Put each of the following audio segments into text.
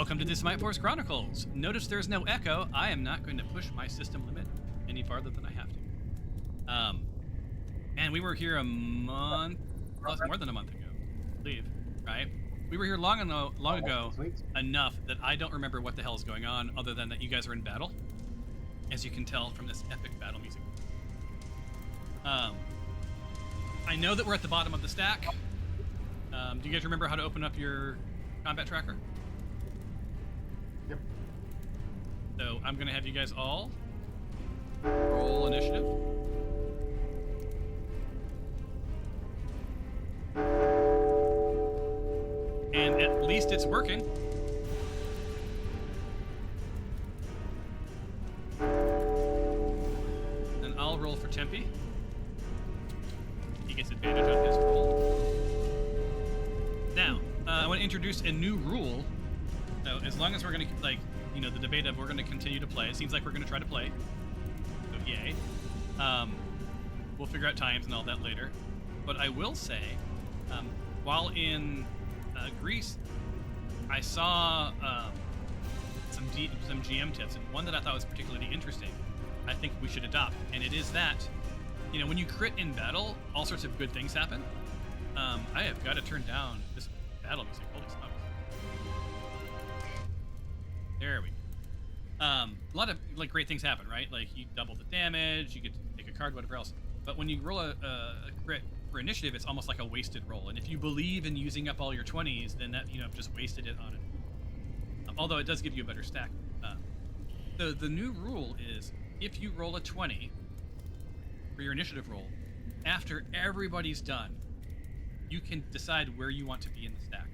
welcome to the Smite Force Chronicles. Notice there's no echo. I am not going to push my system limit any farther than I have to. And we were here a month, plus more than a month ago, I believe, right? We were here long ago enough that I don't remember what the hell is going on, other than that you guys are in battle, as you can tell from this epic battle music. I know that we're at the bottom of the stack. Do you guys remember how to open up your combat tracker? Yep. So I'm gonna have you guys all roll initiative. And at least it's working. And I'll roll for Tempe. He gets advantage on his roll. Now, I want to introduce a new rule. So as long as we're going to, the debate of we're going to continue to play. It seems like we're going to try to play. So yay. We'll figure out times and all that later. But I will say, while in Greece, I saw some GM tips, and one that I thought was particularly interesting, I think we should adopt, and it is that, when you crit in battle, all sorts of good things happen. I have got to turn down this battle music. Holy smokes. There we go. A lot of great things happen, right? Like you double the damage, you get to take a card, whatever else. But when you roll a crit for initiative, it's almost like a wasted roll. And if you believe in using up all your 20s, then that just wasted it on it. Although it does give you a better stack. The new rule is if you roll a 20 for your initiative roll, after everybody's done, you can decide where you want to be in the stack.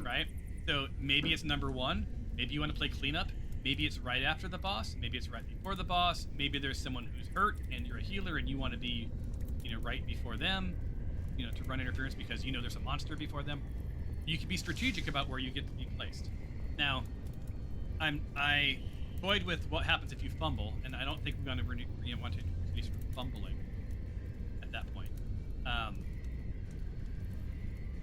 Right? So maybe it's number 1. Maybe you want to play cleanup. Maybe it's right after the boss. Maybe it's right before the boss. Maybe there's someone who's hurt and you're a healer and you want to be, right before them, to run interference because there's a monster before them. You can be strategic about where you get to be placed. Now, I toyed with what happens if you fumble, and I don't think we're going to want to introduce fumbling at that point.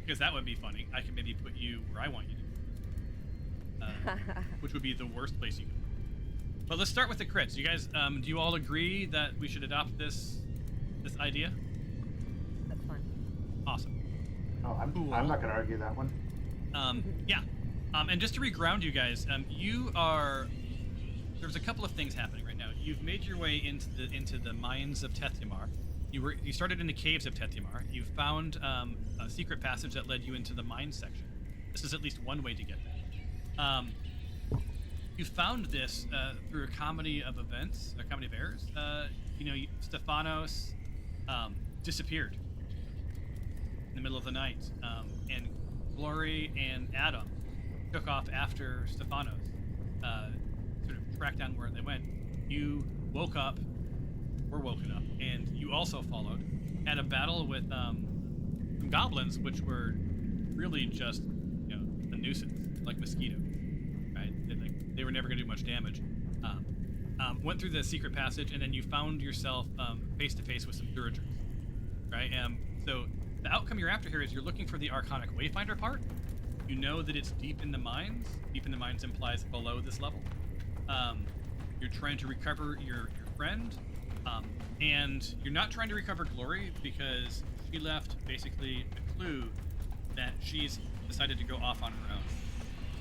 Because that would be funny. I could maybe put you where I want you to be. Which would be the worst place you could. But let's start with the crits. You guys, do you all agree that we should adopt this idea? That's fun. Awesome. Oh, Cool. I'm not going to argue that one. Yeah. And just to reground you guys, there's a couple of things happening right now. You've made your way into the mines of Tethymar. You started in the caves of Tethymar. You found a secret passage that led you into the mine section. This is at least one way to get there. You found this through a comedy of events, a comedy of errors. Stephanos disappeared in the middle of the night, and Glory and Adam took off after Stephanos, sort of tracked down where they went. You were woken up, and you also followed, had a battle with some goblins, which were really just, a nuisance, like mosquitoes, right? They were never going to do much damage. Went through the secret passage, and then you found yourself face to face with some Duragers, right? So the outcome you're after here is you're looking for the Arcanic Wayfinder part. You know that it's deep in the mines. Deep in the mines implies below this level. You're trying to recover your friend. And you're not trying to recover Glory because she left basically a clue that she's decided to go off on her own.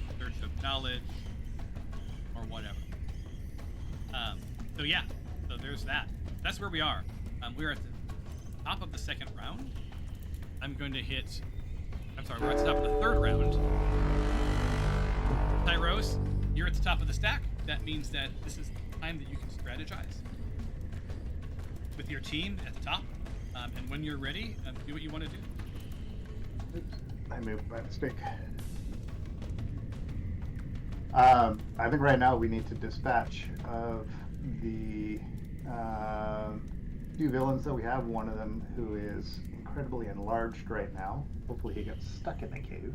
In search of knowledge or whatever. So there's that. That's where we are. We're at the top of the second round. We're at the top of the third round. Tyros, you're at the top of the stack. That means that this is the time that you can strategize with your team at the top, and when you're ready, do what you want to do. Oops, I moved by mistake. I think right now we need to dispatch of the few villains that we have. One of them who is incredibly enlarged right now. Hopefully he gets stuck in the cave.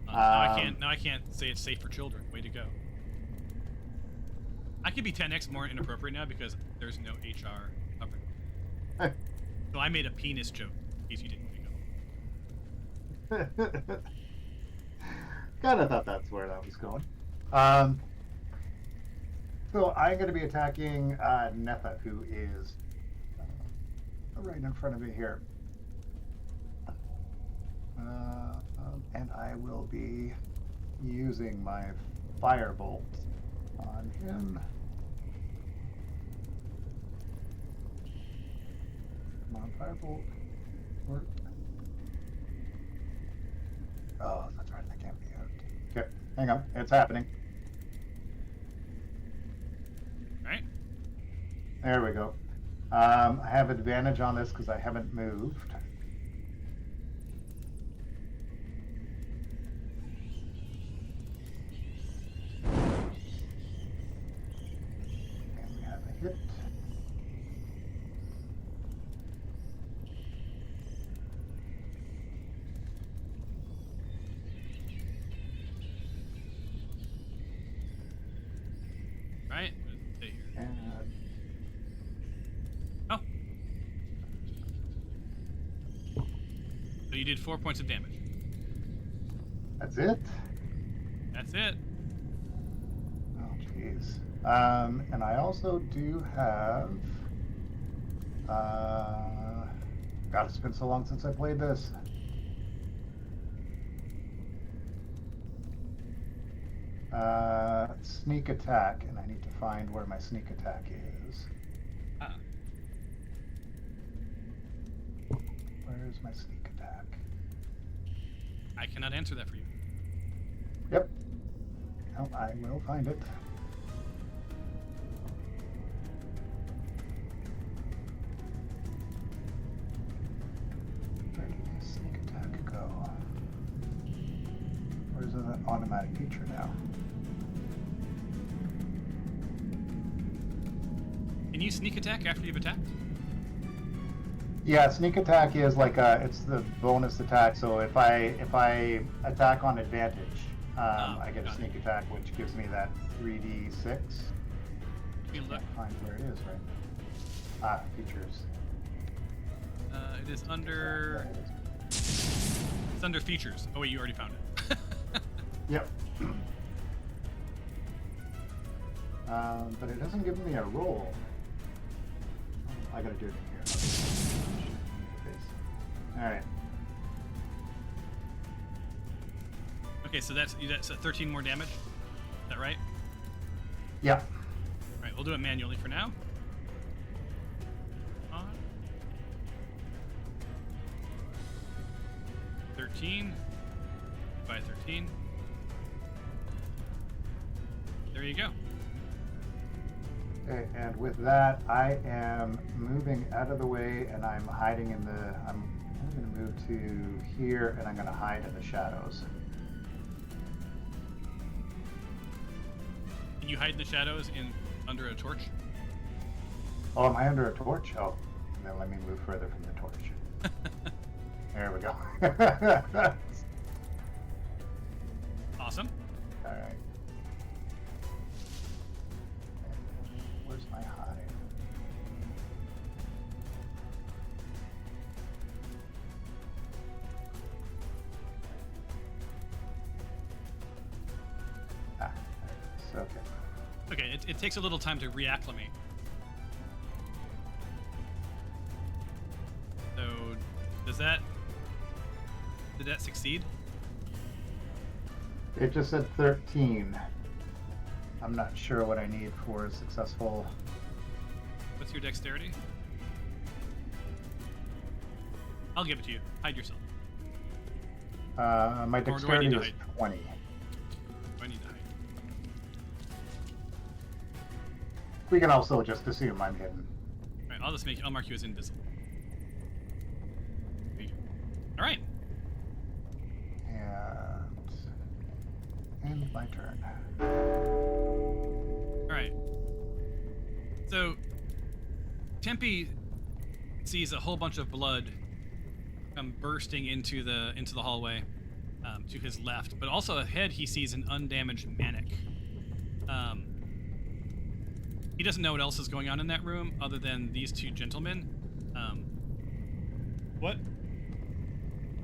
Now I can't say it's safe for children. Way to go. I could be 10x more inappropriate now because there's no HR coverage. So I made a penis joke, in case you didn't pick up. Kind of thought that's where that was going. Um, so I'm going to be attacking Netha, who is right in front of me here. And I will be using my firebolt on him. Come on, firebolt. Work. Oh, that's right. I can't be out. Okay, hang on. It's happening. All right. There we go. I have advantage on this because I haven't moved. And we have a hit. Right. What does it say here? And Oh. So you did 4 points of damage. that's it. That's it. Oh, jeez. And I also do have. God, it's been so long since I played this. Sneak attack, and I need to find where my sneak attack is. Ah. Where is my sneak attack? I cannot answer that for you. Yep. Well, I will find it. Where did my sneak attack go? Or is it an automatic feature now? Can you sneak attack after you've attacked? Yeah, sneak attack is like it's the bonus attack. So if I attack on advantage, I get a got sneak it. attack, which gives me that 3d6. Let me look. Can't find where it is right now. Features. It is under. It's under features. Oh wait, you already found it. Yep. But it doesn't give me a roll. I gotta do it in here. All right. Okay, so that's 13 more damage. Is that right? Yep. All right, we'll do it manually for now. On. 13 by 13. There you go. Okay, and with that, I am moving out of the way, and I'm hiding in the. I'm going to move to here, and I'm going to hide in the shadows. Can you hide in the shadows under a torch? Oh, am I under a torch? Oh, then let me move further from the torch. There we go. Awesome. All right. Where's my hide? Ah, there it is. Okay. Okay, it takes a little time to reacclimate. So, did that succeed? It just said 13. I'm not sure what I need for a successful. What's your dexterity? I'll give it to you. Hide yourself. My Or do I dexterity need to is hide? 20. Do I need to hide? We can also just assume I'm hidden. Right, I'll mark you as invisible. There you go. All right. And end my turn. All right. So Tempe sees a whole bunch of blood come bursting into the hallway to his left, but also ahead he sees an undamaged Manic. He doesn't know what else is going on in that room other than these two gentlemen. What?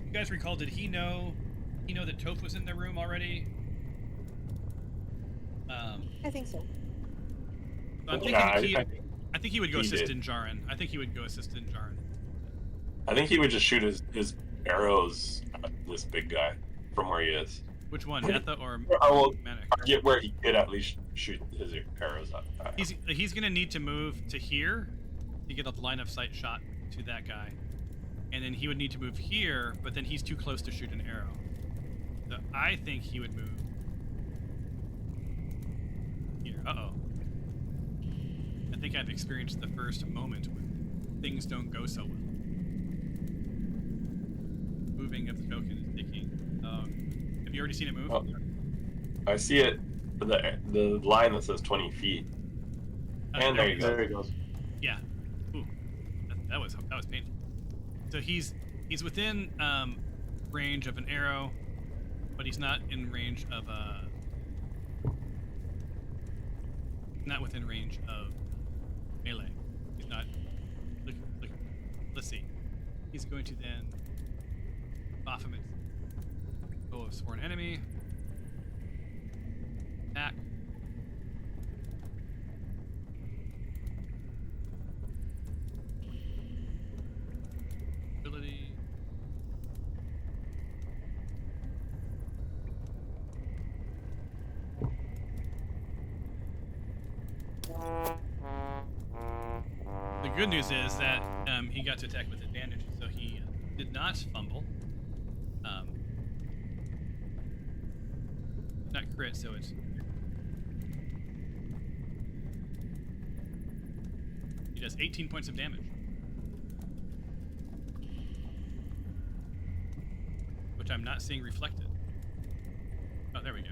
You guys recall? Did he know you know that Toph was in the room already? I think so. So I'm thinking Yeah, I think he would go he assist did. in Jaren. I think he would go assist in Jaren. I think he would just shoot his arrows at this big guy from where he is. Which one, Netha or I will Manic? get where he could at least shoot his arrows at. He's gonna need to move to here to get a line of sight shot to that guy, and then he would need to move here, but then he's too close to shoot an arrow. So I think he would move here. Uh-oh. I think I've experienced the first moment when things don't go so well. Moving of the token is taking. Have you already seen it move? Oh, I see it. The line that says 20 feet. And there you go. There he goes. Yeah. Ooh, that was painful. So he's within range of an arrow, but he's not in range of not within range of melee. He's not. Look. Let's see. He's going to then off him its bow of sworn enemy. Attack. Ability. The good news is that he got to attack with advantage, so he did not fumble. Not crit, so it's. He does 18 points of damage. Which I'm not seeing reflected. Oh, there we go.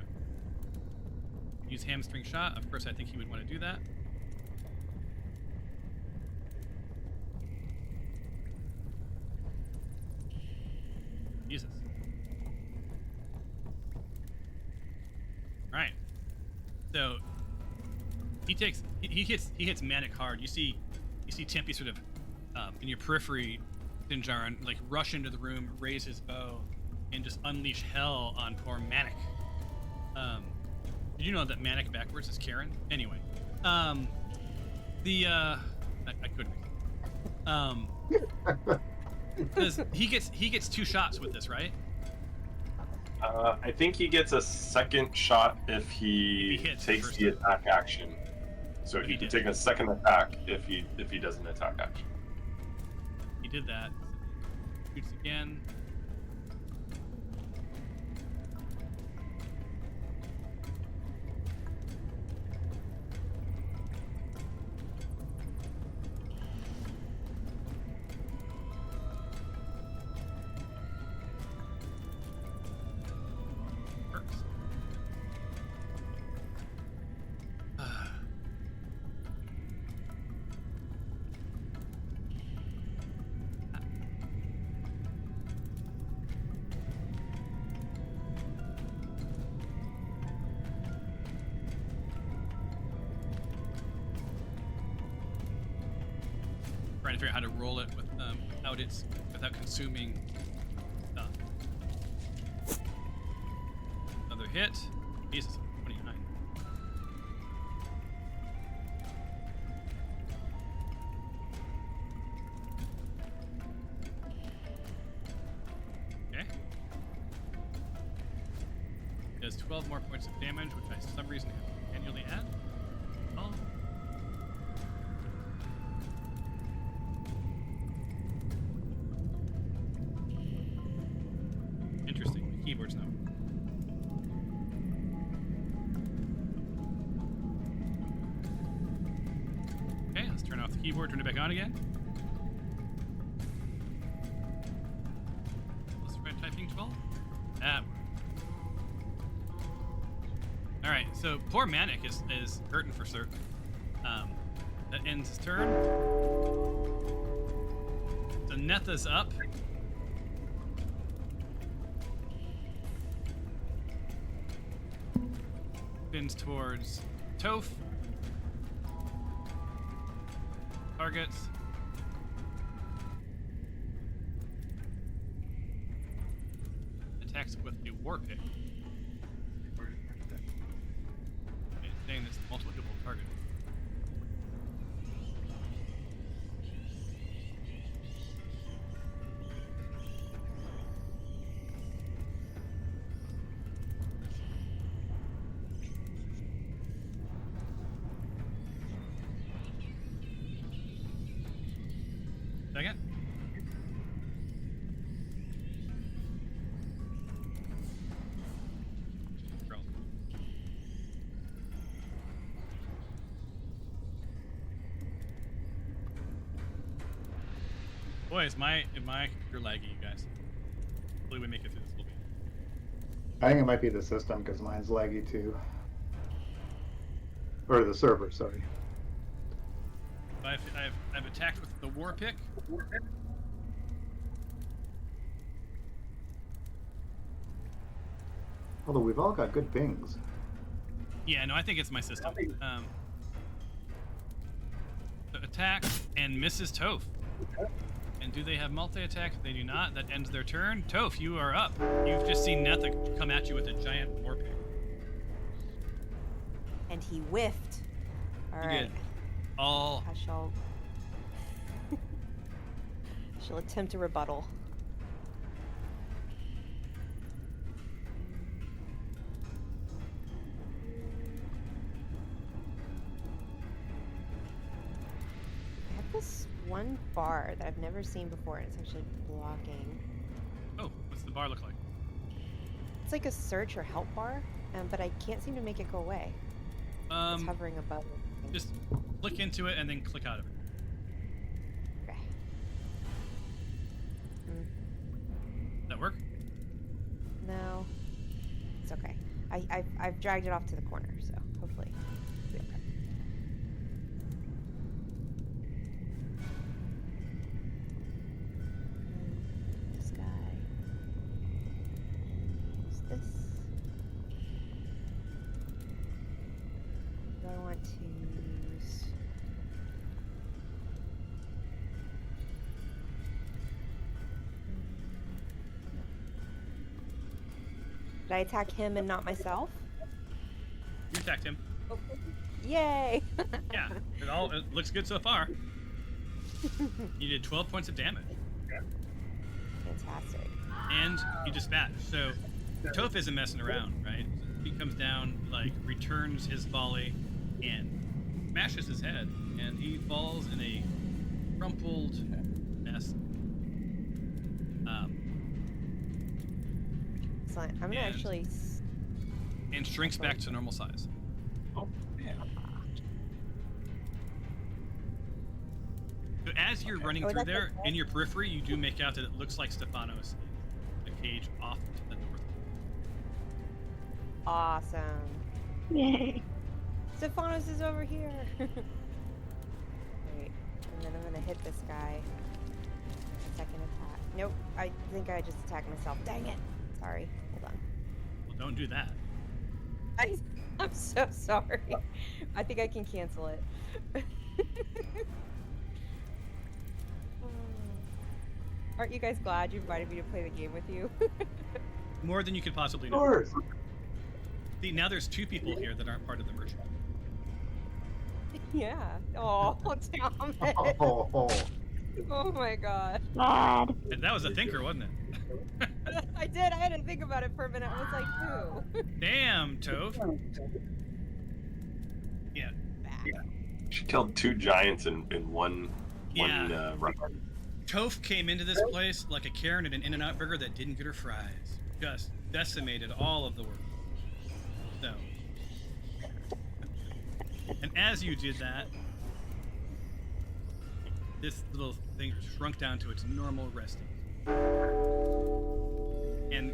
Use hamstring shot. Of course, I think he would want to do that. Jesus. All right. So he hits Manic hard. You see Tempe sort of in your periphery, Dinjarin, like rush into the room, raise his bow, and just unleash hell on poor Manic. Did you know that Manic backwards is Karen? Anyway, I couldn't. Because he gets 2 shots with this, right? I think he gets a second shot if he hits takes first the time. attack action. So he can take a second attack if he does an attack action. He did that. Shoots again. Works. Trying to figure out how to roll it without consuming stuff. Another hit. Jesus, 29. Okay. Does 12 more points of damage, which I for some reason have to manually add. Oh. Interesting. The keyboard's not. Okay, let's turn off the keyboard, turn it back on again. Let's try typing 12. That worked. Alright, so poor Manic is hurting for certain. That ends his turn. So Netha's up. Spins towards Toph. Targets. attacks with the war pick. It's saying this multiple people targeted. Second. Girls. Boy, is my computer laggy, you guys. Hopefully we make it through this little bit. I think it might be the system because mine's laggy too. Or the server, sorry. I've attacked with the war pick. Although we've all got good pings. Yeah, no, I think it's my system. So attack and misses Toph. And do they have multi-attack? They do not. That ends their turn. Toph, you are up. You've just seen Netha come at you with a giant war pick. And he whiffed. All You right. did. All I shall. She'll attempt a rebuttal. I have this one bar that I've never seen before, and it's actually blocking. Oh, what's the bar look like? It's like a search or help bar, but I can't seem to make it go away. It's hovering above it. Just click into it and then click out of it. Okay. Does that work? No, it's okay. I've dragged it off to the corner, so hopefully it'll be okay. This guy. Use this. Do I want to use? Did I attack him and not myself? You attacked him. Yay! Yeah, it looks good so far. You did 12 points of damage. Fantastic. And you dispatch. So Toph isn't messing around, right? He comes down, like, returns his volley and smashes his head, and he falls in a crumpled mess. Excellent. I'm gonna And- actually. And shrinks back to normal size. Oh, man. So as you're running Oh, through that's there, okay. in your periphery, you do make out that it looks like Stephanos in a cage off to the north. Awesome. Yay. Stephanos is over here. Wait, and then I'm gonna hit this guy. Second attack. Nope. I think I just attacked myself. Dang it. Sorry. Hold on. Well, don't do that. I'm so sorry. I think I can cancel it. Aren't you guys glad you invited me to play the game with you? More than you could possibly Of know. course. See, now there's 2 people here that aren't part of the merchant. Yeah. Oh, damn it. Oh. Oh my god. Glad. And that was a thinker, wasn't it? I did. I had to think about it for a minute. I was like, who? Damn, Toph. Yeah. Back. She killed 2 giants in one Yeah. run. Toph came into this place like a Karen at an In-N-Out burger that didn't get her fries. Just decimated all of the work. So. And as you did that, this little thing shrunk down to its normal resting. And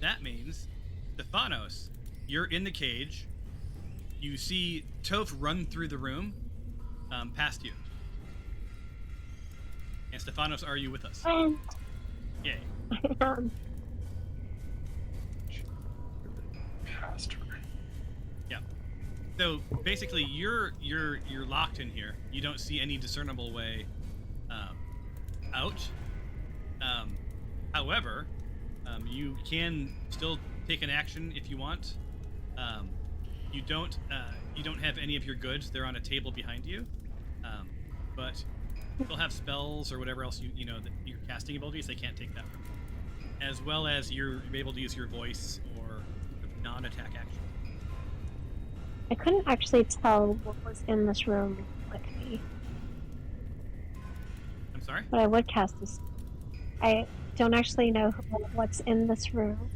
that means, Stephanos, you're in the cage. You see Toph run through the room, past you. And Stephanos, are you with us? Yay. Past her. Yeah. So basically, you're locked in here. You don't see any discernible way out. However, you can still take an action if you want. You don't have any of your goods. They're on a table behind you, but you still have spells or whatever else you know that your casting abilities. They can't take that from you, as well as you're able to use your voice or non-attack action. I couldn't actually tell what was in this room with me, I'm sorry. but I would cast this. I don't actually know what's in this room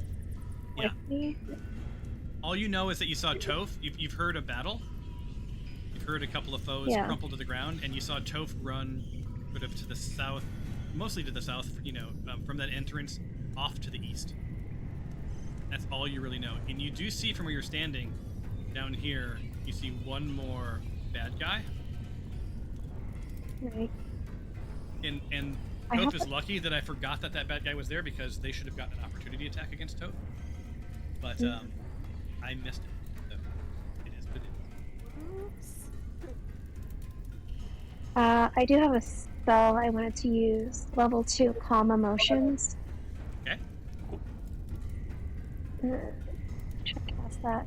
with me. All you know is that you saw Toph. You've heard a battle. You've heard a couple of foes crumple to the ground, and you saw Toph run sort of to the south, mostly to the south, from that entrance off to the east. That's all you really know. And you do see from where you're standing, down here, you see one more bad guy. Right. And Toph is lucky that I forgot that bad guy was there, because they should have gotten an opportunity attack against Toph. But I missed it. So it is what it is. Oops. I do have a spell I wanted to use. Level 2, Calm Emotions. Okay. Should I cast that?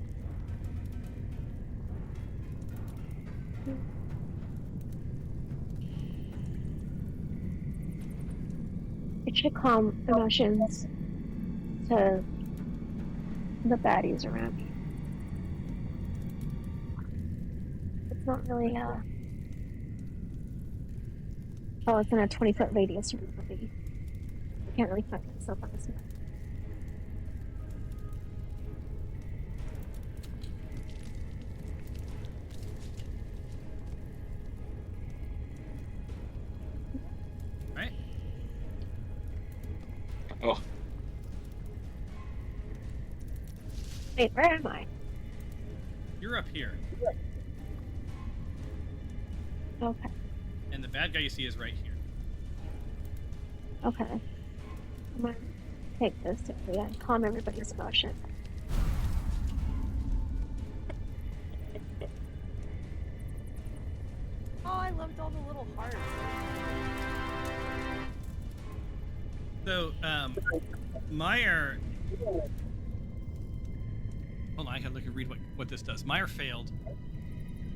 It should calm emotions to the baddies around me. It's not really oh, it's in a 20-foot radius from me. I can't really find myself on this map. Right. Oh, Wait, where am I? You're up here, Okay. and the bad guy you see is right here. Okay. I'm gonna take this to calm everybody's emotion. Oh, I loved all the little hearts. So, Meyer. Hold on, I gotta look and read what this does. Meyer failed.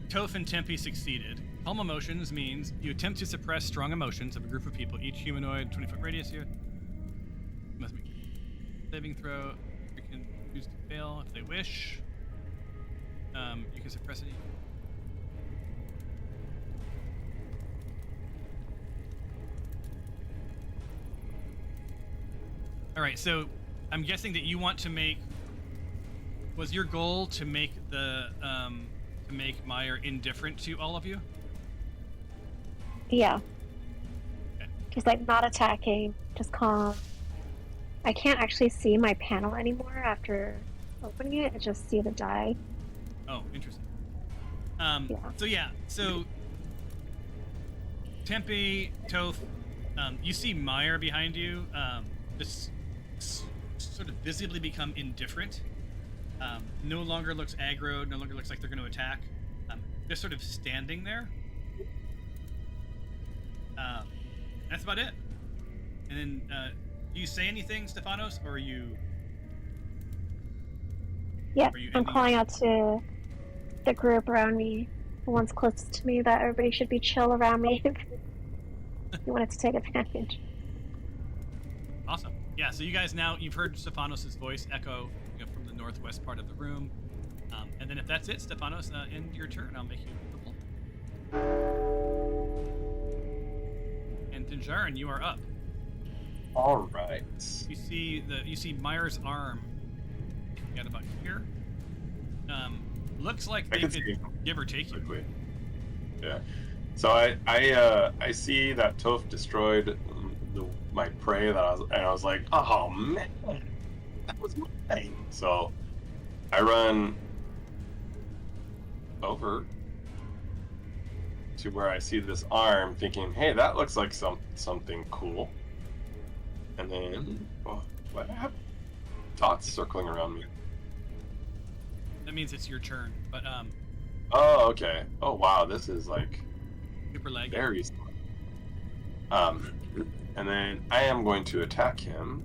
Toph and Tempe succeeded. Calm emotions means you attempt to suppress strong emotions of a group of people. Each humanoid, 20-foot radius here. Must make a saving throw. You can choose to fail if they wish. You can suppress any. All right, so I'm guessing that you want to make. Was your goal to make the to make Meyer indifferent to all of you? Yeah. Okay. Just like not attacking, just calm. I can't actually see my panel anymore after opening it. I just see the die. Oh, interesting. So Tempe, Toph, you see Meyer behind you, just sort of visibly become indifferent. No longer looks aggro, no longer looks like they're going to attack. Just sort of standing there. That's about it. And then, do you say anything, Stephanos, or are you? Yeah, Are you I'm ending calling it? out to the group around me, the ones closest to me, that everybody should be chill around me if you wanted to take advantage. Awesome. Yeah, so you guys you've heard Stephanos' voice echo from the northwest part of the room. And then if that's it, Stephanos, end your turn. I'll make you invisible. And Dinjarin, you are up. all right. You see Meyer's arm got about here. Looks like I they can could see. give or take you. Quickly. Yeah. So I see that Toph destroyed my prey and I was like, oh man, that was my thing. So I run over to where I see this arm, thinking, hey, that looks like something cool. And then what happened? Dots circling around me. That means it's your turn. But Oh, okay. Oh wow, this is like super laggy. very slow. And then I am going to attack him.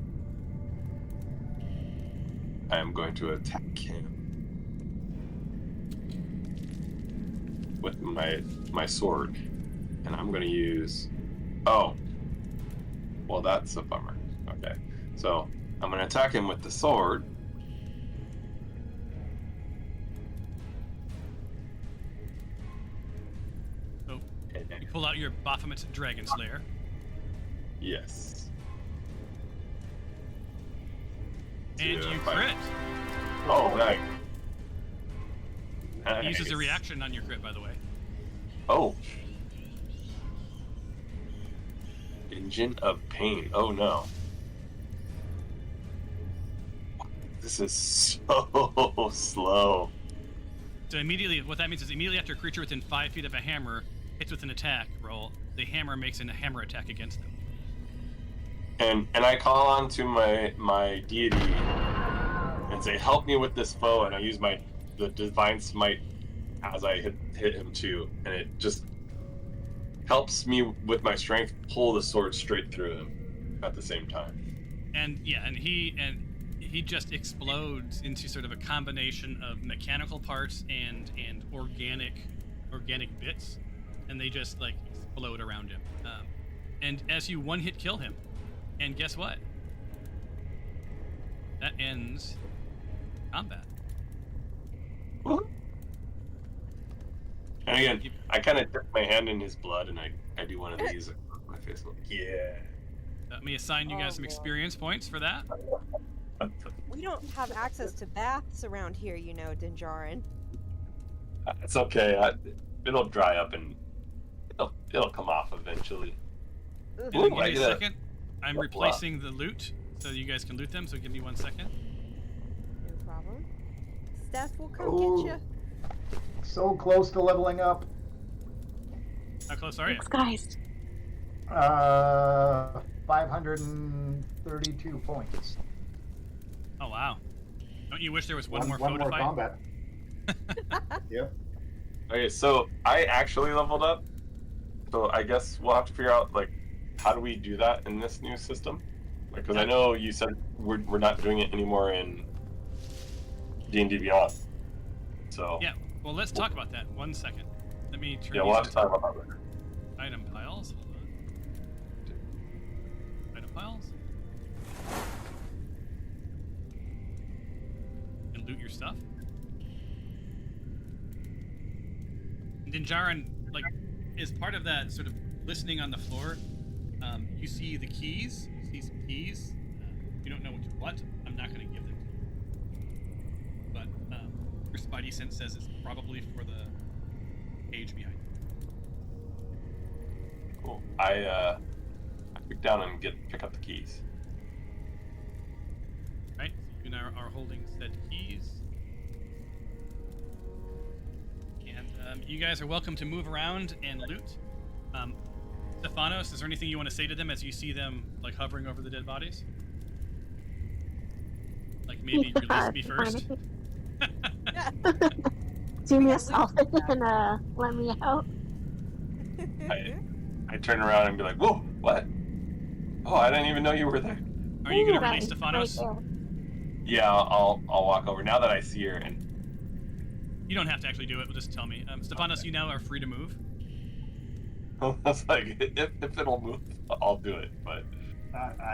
With my sword. And I'm going to use... Oh. Well, that's a bummer. Okay. So, I'm going to attack him with the sword. So, you pull out your Baphomet Dragon Slayer. Yes. And you crit. Oh, nice. It uses a reaction on your crit, by the way. Oh. Engine of Pain. Oh, no. This is so slow. So immediately, what that means is immediately after a creature within 5 feet of a hammer hits with an attack roll, the hammer makes a hammer attack against them. And I call on to my deity and say, help me with this foe, and I use the divine smite as I hit him too, and it just helps me with my strength pull the sword straight through him at the same time. And yeah, and he just explodes into sort of a combination of mechanical parts and organic bits, and they just like explode around him. And as you one hit kill him, and guess what? That ends combat. And again, I kind of dip my hand in his blood, and I do one of these on my face. Like, yeah. Let me assign you guys some experience points for that. We don't have access to baths around here, you know, Dinjarin. It's okay. It'll dry up and it'll come off eventually. And give me a second. I'm replacing the loot so you guys can loot them. So give me 1 second. No problem. Steph will come get you. So close to leveling up. How close are you? Thanks, guys. 532 points. Oh wow! Don't you wish there was one more foe to fight? Combat. Yep. Okay, so I actually leveled up. So I guess we'll have to figure out like how do we do that in this new system? Because I know you said we're not doing it anymore in D&D Beyond. So yeah. Well, let's talk about that. 1 second. Let me turn. Yeah, we'll have to talk about that later. Item piles. Hold on. Item piles. And loot your stuff. And Dinjarin, like, is part of that sort of listening on the floor. You see the keys. You see some keys. You don't know what. I'm not going to give them to you. But your spidey sense says it's probably for the cage behind you. Cool. I pick down and pick up the keys. Right. So you now are holding said keys. And you guys are welcome to move around and loot. Stephanos, is there anything you want to say to them as you see them like hovering over the dead bodies? Like maybe release me first. Do me a solid and let me out. I turn around and be like, whoa, what? Oh, I didn't even know you were there. Are you going to release Stephanos? Right. Yeah, I'll walk over now that I see her. And you don't have to actually do it. Just tell me. Stephanos, okay. You now are free to move. I was like, if it'll move, I'll do it. But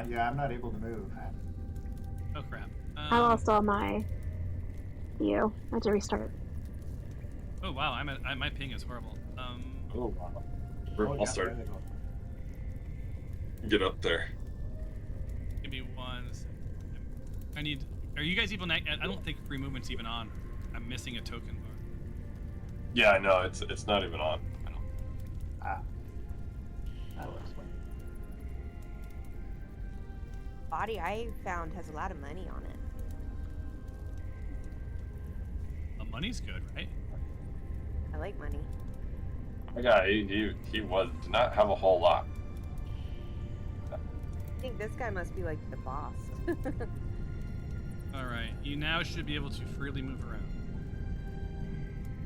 yeah, I'm not able to move. Oh crap. I lost all my view. I had to restart. Oh wow, my ping is horrible. oh wow. I'll Yeah, start. there they go. Get up there. Give me 1 second. Are you guys even? I don't think free movement's even on. I'm missing a token bar. Yeah, I know it's not even on. I don't. That'll explain. Body I found has a lot of money on it. The money's good, right? I like money. My guy, he did not have a whole lot. I think this guy must be like the boss. All right. You now should be able to freely move around.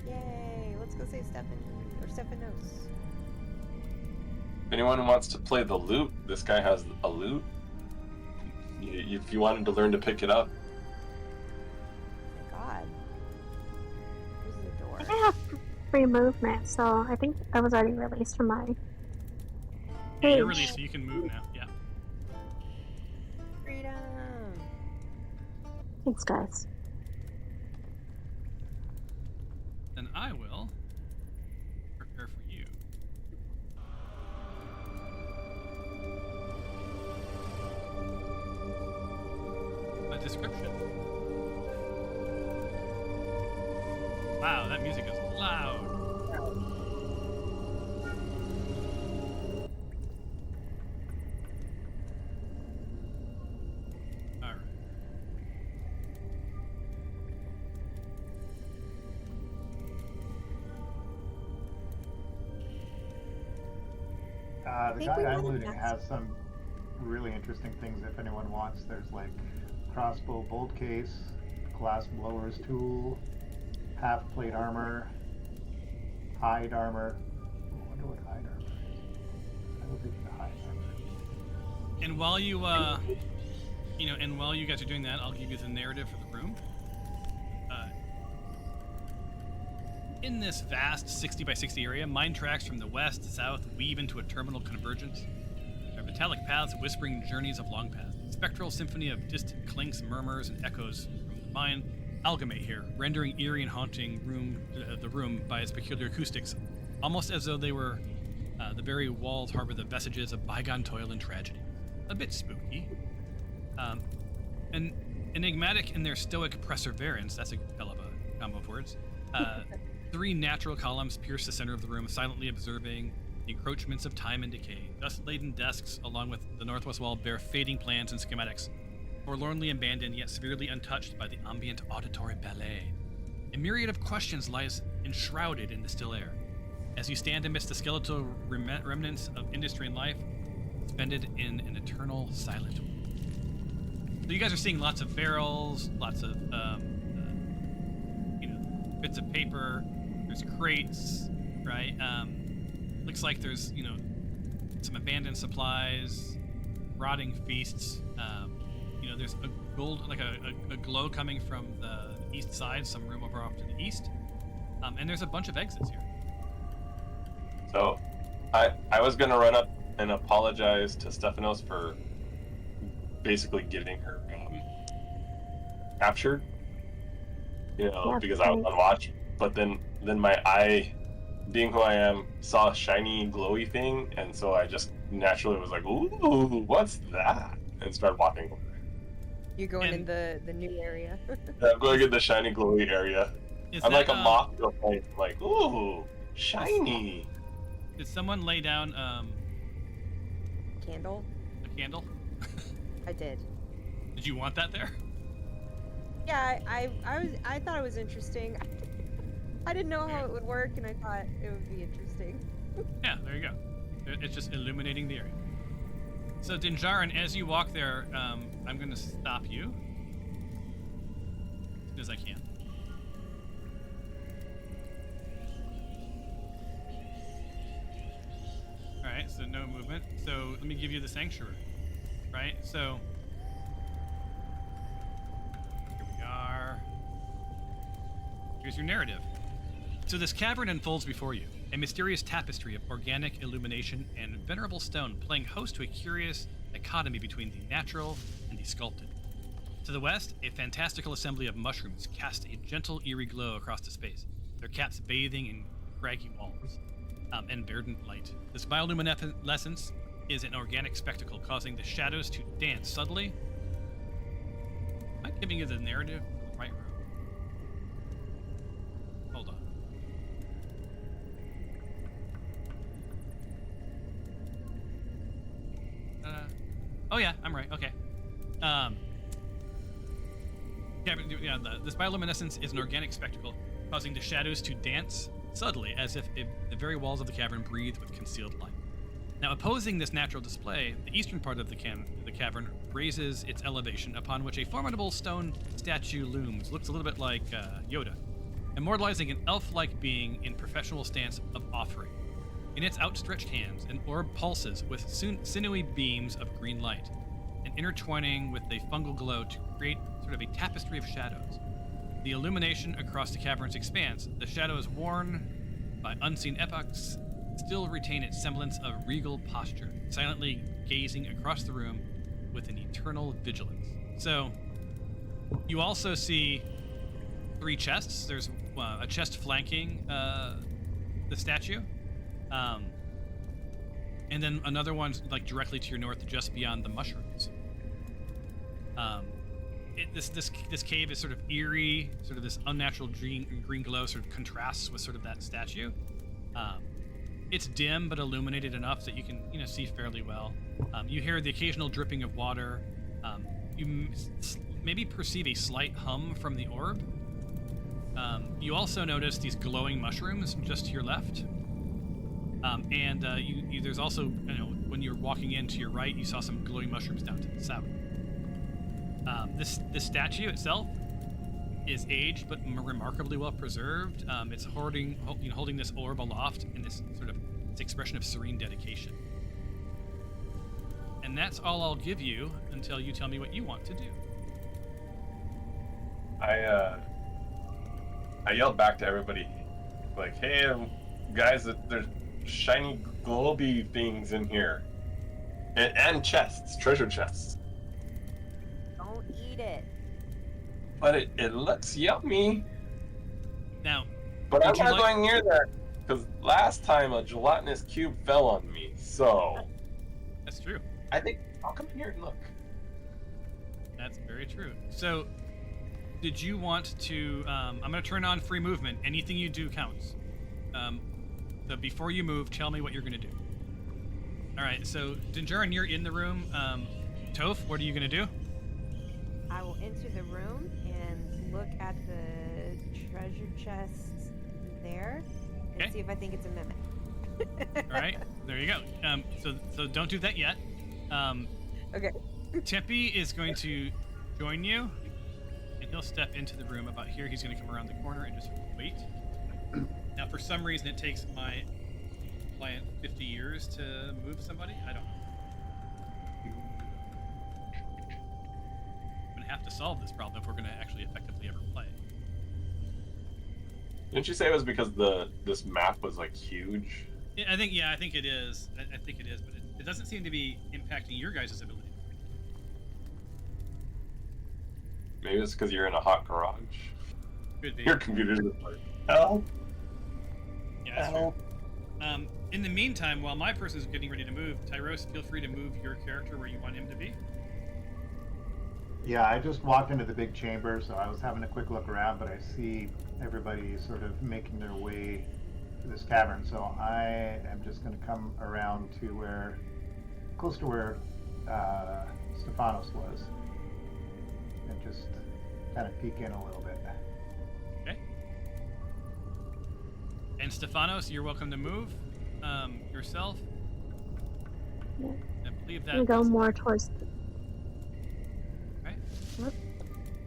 Yay! Let's go save Stephanos. anyone wants to play the lute, this guy has a lute. If you wanted to learn to pick it up. Oh my god. Where's the door? I think I have free movement, so I think I was already released from my cage. You're released, so you can move now. Yeah. Freedom. Thanks, guys. Then I will prepare for you. A description. Wow, that music is loud. All right. The think guy we I'm might looting have has some really interesting things if anyone wants. There's like crossbow bolt case, glass blower's tool, half plate armor, hide armor. I wonder what hide armor is. I will take the hide armor. And while you, and while you guys are doing that, I'll give you the narrative for the room. In this vast 60 by 60 area, mine tracks from the west to south weave into a terminal convergence. There are metallic paths whispering journeys of long paths. Spectral symphony of distant clinks, murmurs, and echoes from the mine amalgamate here, rendering eerie and haunting the room by its peculiar acoustics, almost as though they were the very walls harbor the vestiges of bygone toil and tragedy. A bit spooky. And enigmatic in their stoic perseverance, that's a hell of a combo of words. 3 natural columns pierce the center of the room, silently observing the encroachments of time and decay. Dust-laden desks, along with the northwest wall, bear fading plans and schematics, forlornly abandoned yet severely untouched by the ambient auditory ballet. A myriad of questions lies enshrouded in the still air. As you stand amidst the skeletal remnants of industry and life, suspended in an eternal silent world. So you guys are seeing lots of barrels, lots of bits of paper. There's crates, right? Looks like there's some abandoned supplies, rotting feasts. There's a gold, like a glow coming from the east side, some room over off to the east, and there's a bunch of exits here. So, I was gonna run up and apologize to Stephanos for basically getting her captured, Yeah, because I was on watch. But then my eye, being who I am, saw a shiny glowy thing, and so I just naturally was like, "Ooh, what's that?" and started walking over. You're going in the new area. Yeah, I'm going in the shiny glowy area. I'm like a moth to a flame. I'm like, ooh, shiny. Did someone lay down Candle? a candle? I did. Did you want that there? Yeah, I thought it was interesting. I didn't know how it would work, and I thought it would be interesting. Yeah, there you go. It's just illuminating the area. So Dinjarin, as you walk there, I'm going to stop you as soon as I can. All right, so no movement. So let me give you the sanctuary, right? So here we are. Here's your narrative. So this cavern unfolds before you, a mysterious tapestry of organic illumination and venerable stone playing host to a curious dichotomy between the natural and the sculpted. To the west, a fantastical assembly of mushrooms cast a gentle, eerie glow across the space, their caps bathing in craggy walls and verdant light. This bioluminescence is an organic spectacle, causing the shadows to dance subtly. Am I giving you the narrative for the right room? Hold on. Oh yeah, I'm right. Okay. This bioluminescence is an organic spectacle, causing the shadows to dance subtly, as if the very walls of the cavern breathe with concealed light. Now, opposing this natural display, the eastern part of the cavern raises its elevation, upon which a formidable stone statue looms. Looks a little bit like Yoda, immortalizing an elf-like being in professional stance of offering. In its outstretched hands, an orb pulses with sinewy beams of green light, and intertwining with a fungal glow to create sort of a tapestry of shadows. The illumination across the cavern's expanse, the shadows worn by unseen epochs, still retain its semblance of regal posture, silently gazing across the room with an eternal vigilance. So, you also see 3 chests. There's a chest flanking the statue, and then another one's like directly to your north, just beyond the mushrooms. This cave is sort of eerie, sort of this unnatural green glow sort of contrasts with sort of that statue. It's dim but illuminated enough that you can see fairly well. You hear the occasional dripping of water. You maybe perceive a slight hum from the orb. You also notice these glowing mushrooms just to your left. And there's also, when you're walking in to your right, you saw some glowing mushrooms down to the south. This statue itself is aged but remarkably well preserved. It's holding this orb aloft in this sort of expression of serene dedication. And that's all I'll give you until you tell me what you want to do. I yelled back to everybody, like, "Hey, guys, there's shiny globy things in here, and chests, treasure chests." Don't eat it. But it looks yummy. Now, But I'm would you not like- going near there, because last time a gelatinous cube fell on me. So That's true. I think I'll come in here and look. That's very true. So, did you want to? I'm going to turn on free movement. Anything you do counts. So before you move, tell me what you're going to do. All right. So, Dinjarin, you're in the room. Toph, what are you going to do? I will enter the room and look at the treasure chest there and Okay. see if I think it's a mimic. All right. There you go. So don't do that yet. Okay. Tempe is going to join you, and he'll step into the room about here. He's going to come around the corner and just wait. Now, for some reason, it takes my client 50 years to move somebody. I don't know. I'm going to have to solve this problem if we're going to actually effectively ever play. Didn't you say it was because this map was like huge? I think it is. I think it is, but it doesn't seem to be impacting your guys' ability. Maybe it's because you're in a hot garage. Could be. Your computer's like, help. Yeah, that's true. In the meantime, while my person's getting ready to move, Tyros, feel free to move your character where you want him to be. Yeah, I just walked into the big chamber, so I was having a quick look around, but I see everybody sort of making their way to this cavern. So I am just going to come around to close to where Stephanos was, and just kind of peek in a little bit. Okay. And Stephanos, you're welcome to move yourself. Yeah. I believe I'm gonna go more towards. Right?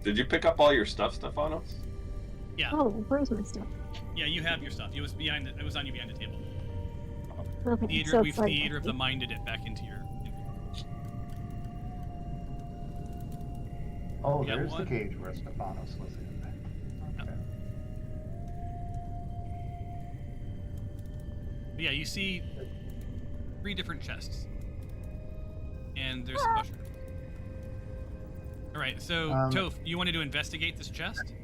Did you pick up all your stuff, Stephanos? Yeah. Oh, where's my stuff? Yeah, you have your stuff. It was on you behind the table. Okay, Theater, so we've it's like theater of the minded it back into your. Oh, You got there's one? the cage where Stephanos was in. Okay. But yeah, you see 3 different chests, and there's some mushrooms. All right, so Toph, you wanted to investigate this chest?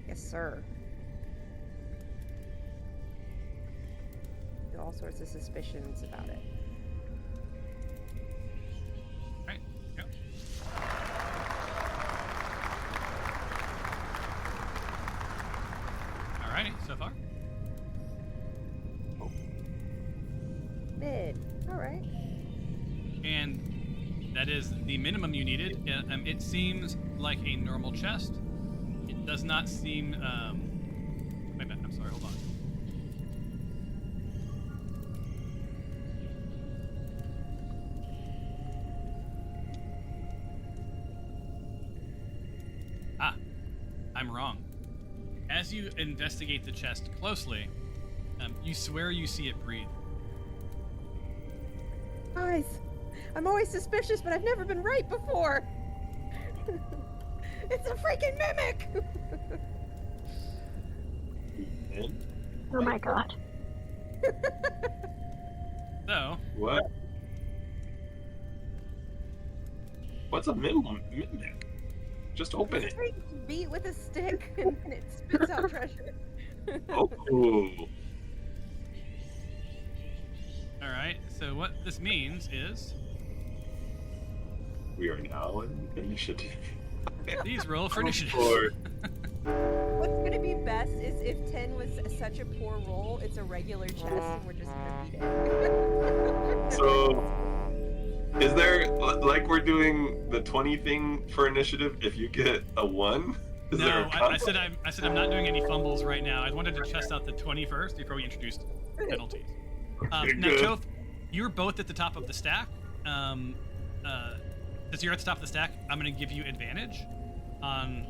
Yes, sir. All sorts of suspicions about it. All right, go. Alrighty, so far. Mid. All right. And that is the minimum you needed. It seems like a normal chest. It does not seem. Wait a minute. I'm sorry. Hold on. I'm wrong. As you investigate the chest closely, you swear you see it breathe. Guys, I'm always suspicious, but I've never been right before. It's a freaking mimic. And Oh my god. So, what? What's a mimic? Just open It's it. a thing you beat with a stick and it spits out treasure. Oh. all right. So what this means is We are now in initiative. please roll for Oh, initiative. Lord. What's gonna be best is if 10 was such a poor roll, it's a regular chest and we're just gonna beat it. So, is there, like we're doing the 20 thing for initiative, if you get a 1? Is there No, a I said I'm not doing any fumbles right now. I wanted to test out the 20 first before we introduced penalties. Okay, Now, good. Toph, you're both at the top of the stack. Since you're at the top of the stack, I'm going to give you advantage on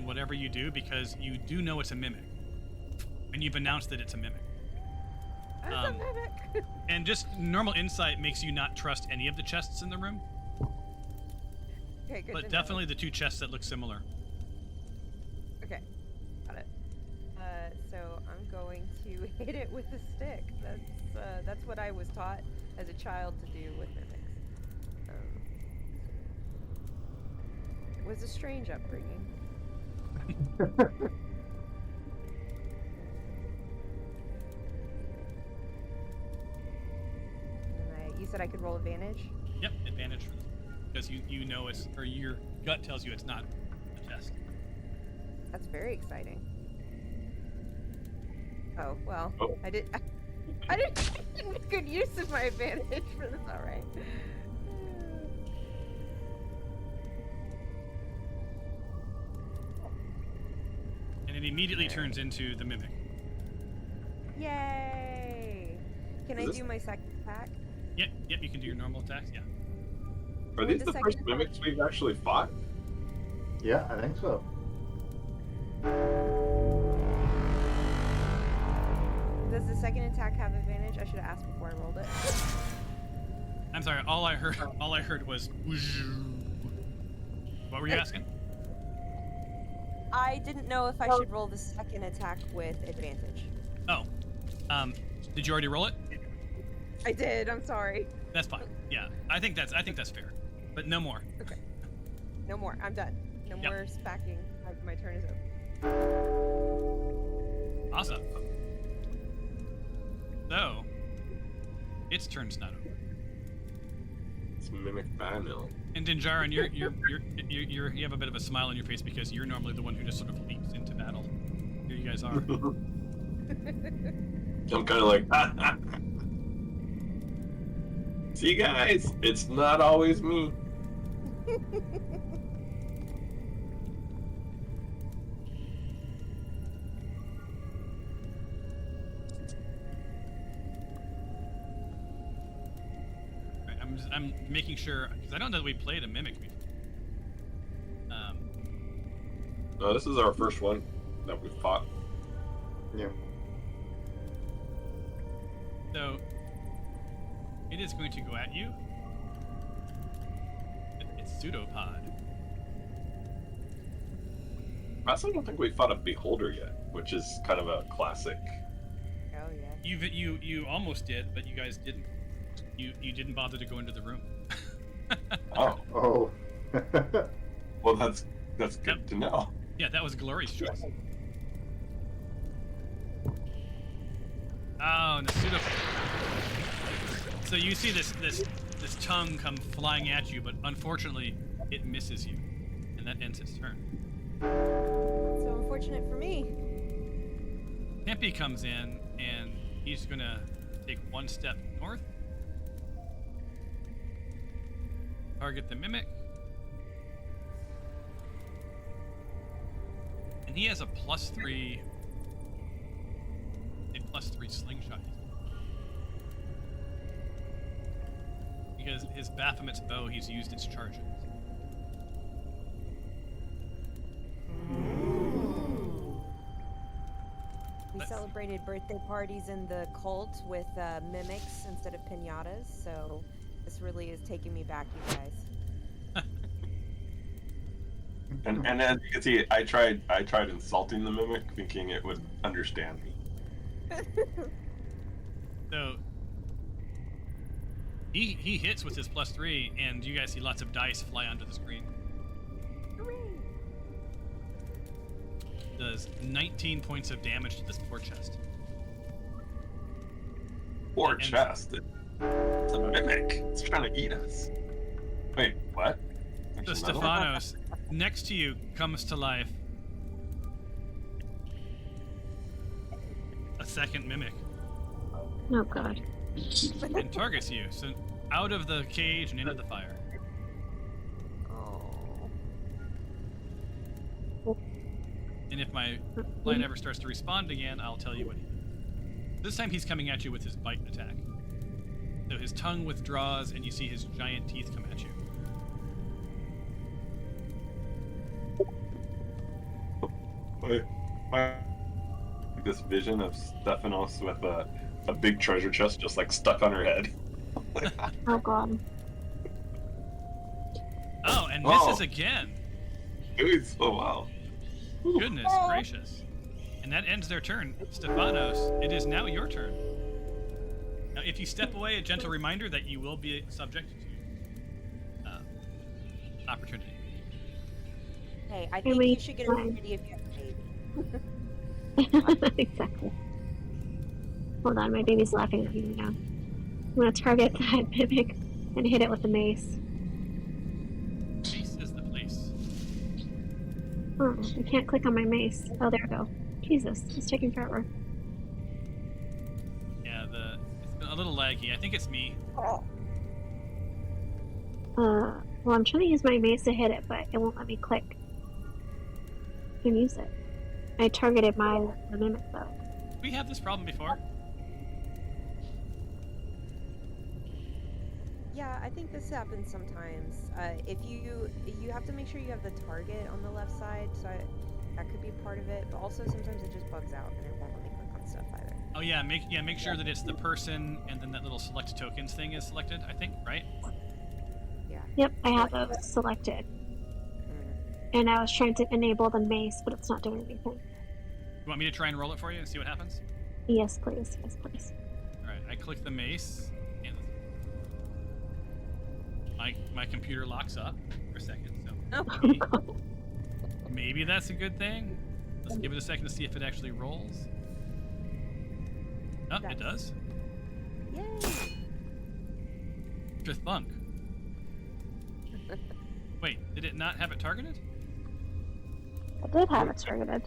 whatever you do because you do know it's a mimic, and you've announced that it's a mimic. That's a mimic. And just normal insight makes you not trust any of the chests in the room, Okay, good. but to definitely the two chests that look similar. know. Okay, got it. So I'm going to hit it with a stick. That's what I was taught as a child to do with mimics. It was a strange upbringing. And you said I could roll advantage? Yep, advantage for this because you know it's, or your gut tells you it's not a chest. That's very exciting. Oh, well, Oh. I didn't make good use of my advantage for this, alright. And it immediately turns into the mimic. Yay! Can Is I this- do my second attack? Yep, you can do your normal attacks. Yeah. Are With these the the first second mimics we've actually fought? Yeah, I think so. Does the second attack have advantage? I should have asked before I rolled it. I'm sorry. All I heard was. What were you asking? I didn't know if I should roll the second attack with advantage. Oh, did you already roll it? I did, I'm sorry. That's fine. Yeah, I think that's fair, but no more. Okay. No more, I'm done. No Yep. more spacking. My turn is over. Awesome. So, its turn's not over. It's mimic Banil. And Dinjarin, you have a bit of a smile on your face because you're normally the one who just sort of leaps into battle. Here you guys are. I'm kind of like, see guys, it's not always me. Right, I'm making sure because I don't know that we played a mimic before. No, this is our first one that we fought. Yeah. So it is going to go at you. It's pseudopod. I also don't think we fought a beholder yet, which is kind of a classic. Oh yeah. You almost did, but you guys didn't. You didn't bother to go into the room. Oh, Oh. well that's good Yep. to know. Yeah, that was Glory's choice. Oh, and the pseudopod. So you see this tongue come flying at you, but unfortunately, it misses you, and that ends its turn. So unfortunate for me. Tempe comes in, and he's gonna take one step north, target the mimic, and he has a +3 slingshot. Because his Baphomet's bow, he's used its charges. We Let's- celebrated birthday parties in the cult with mimics instead of pinatas, so This really is taking me back, you guys. And as you can see, I tried insulting the mimic, thinking it would understand me. So he hits with his +3, and you guys see lots of dice fly onto the screen. Hooray! Does 19 points of damage to this poor chest. Poor And- chest. It's a mimic. It's trying to eat us. Wait, what? So There's another one? Stephanos, next to you, comes to life. A second mimic Oh god. and targets you. So out of the cage and into the fire. Oh. And if my line ever starts to respond again, I'll tell you what he did. This time he's coming at you with his bite attack. So his tongue withdraws and you see his giant teeth come at you. This vision of Stephanos with a big treasure chest just like stuck on her head. Oh god. Oh, and Oh. misses again. Dude, so wow. Goodness gracious. And that ends their turn. Stephanos, it is now your turn. Now, if you step away, a gentle reminder that you will be subject to opportunity. Hey, I Can think we you should get a try? party if you have a baby. Exactly. Hold on, my baby's laughing at me right now. I'm gonna target that mimic and hit it with the mace. Mace is the place. Oh, I can't click on my mace. Oh, there we go. Jesus, it's taking forever. Yeah, it's been a little laggy. I think it's me. Well, I'm trying to use my mace to hit it, but it won't let me click and use it. I targeted the mimic though. We had this problem before. Yeah, I think this happens sometimes. If you have to make sure you have the target on the left side, so that could be part of it. But also sometimes it just bugs out and it won't let me click on stuff either. Oh yeah, make sure that it's the person and then that little select tokens thing is selected, I think, right? Yeah. Yep, I have those selected. And I was trying to enable the mace, but it's not doing anything. You want me to try and roll it for you and see what happens? Yes, please. Yes, please. Alright, I click the mace and my computer locks up for a second, so Oh. maybe that's a good thing. Let's give it a second to see if it actually rolls. Oh, it does. Yay! Thunk. Wait, did it not have it targeted? I did have it targeted.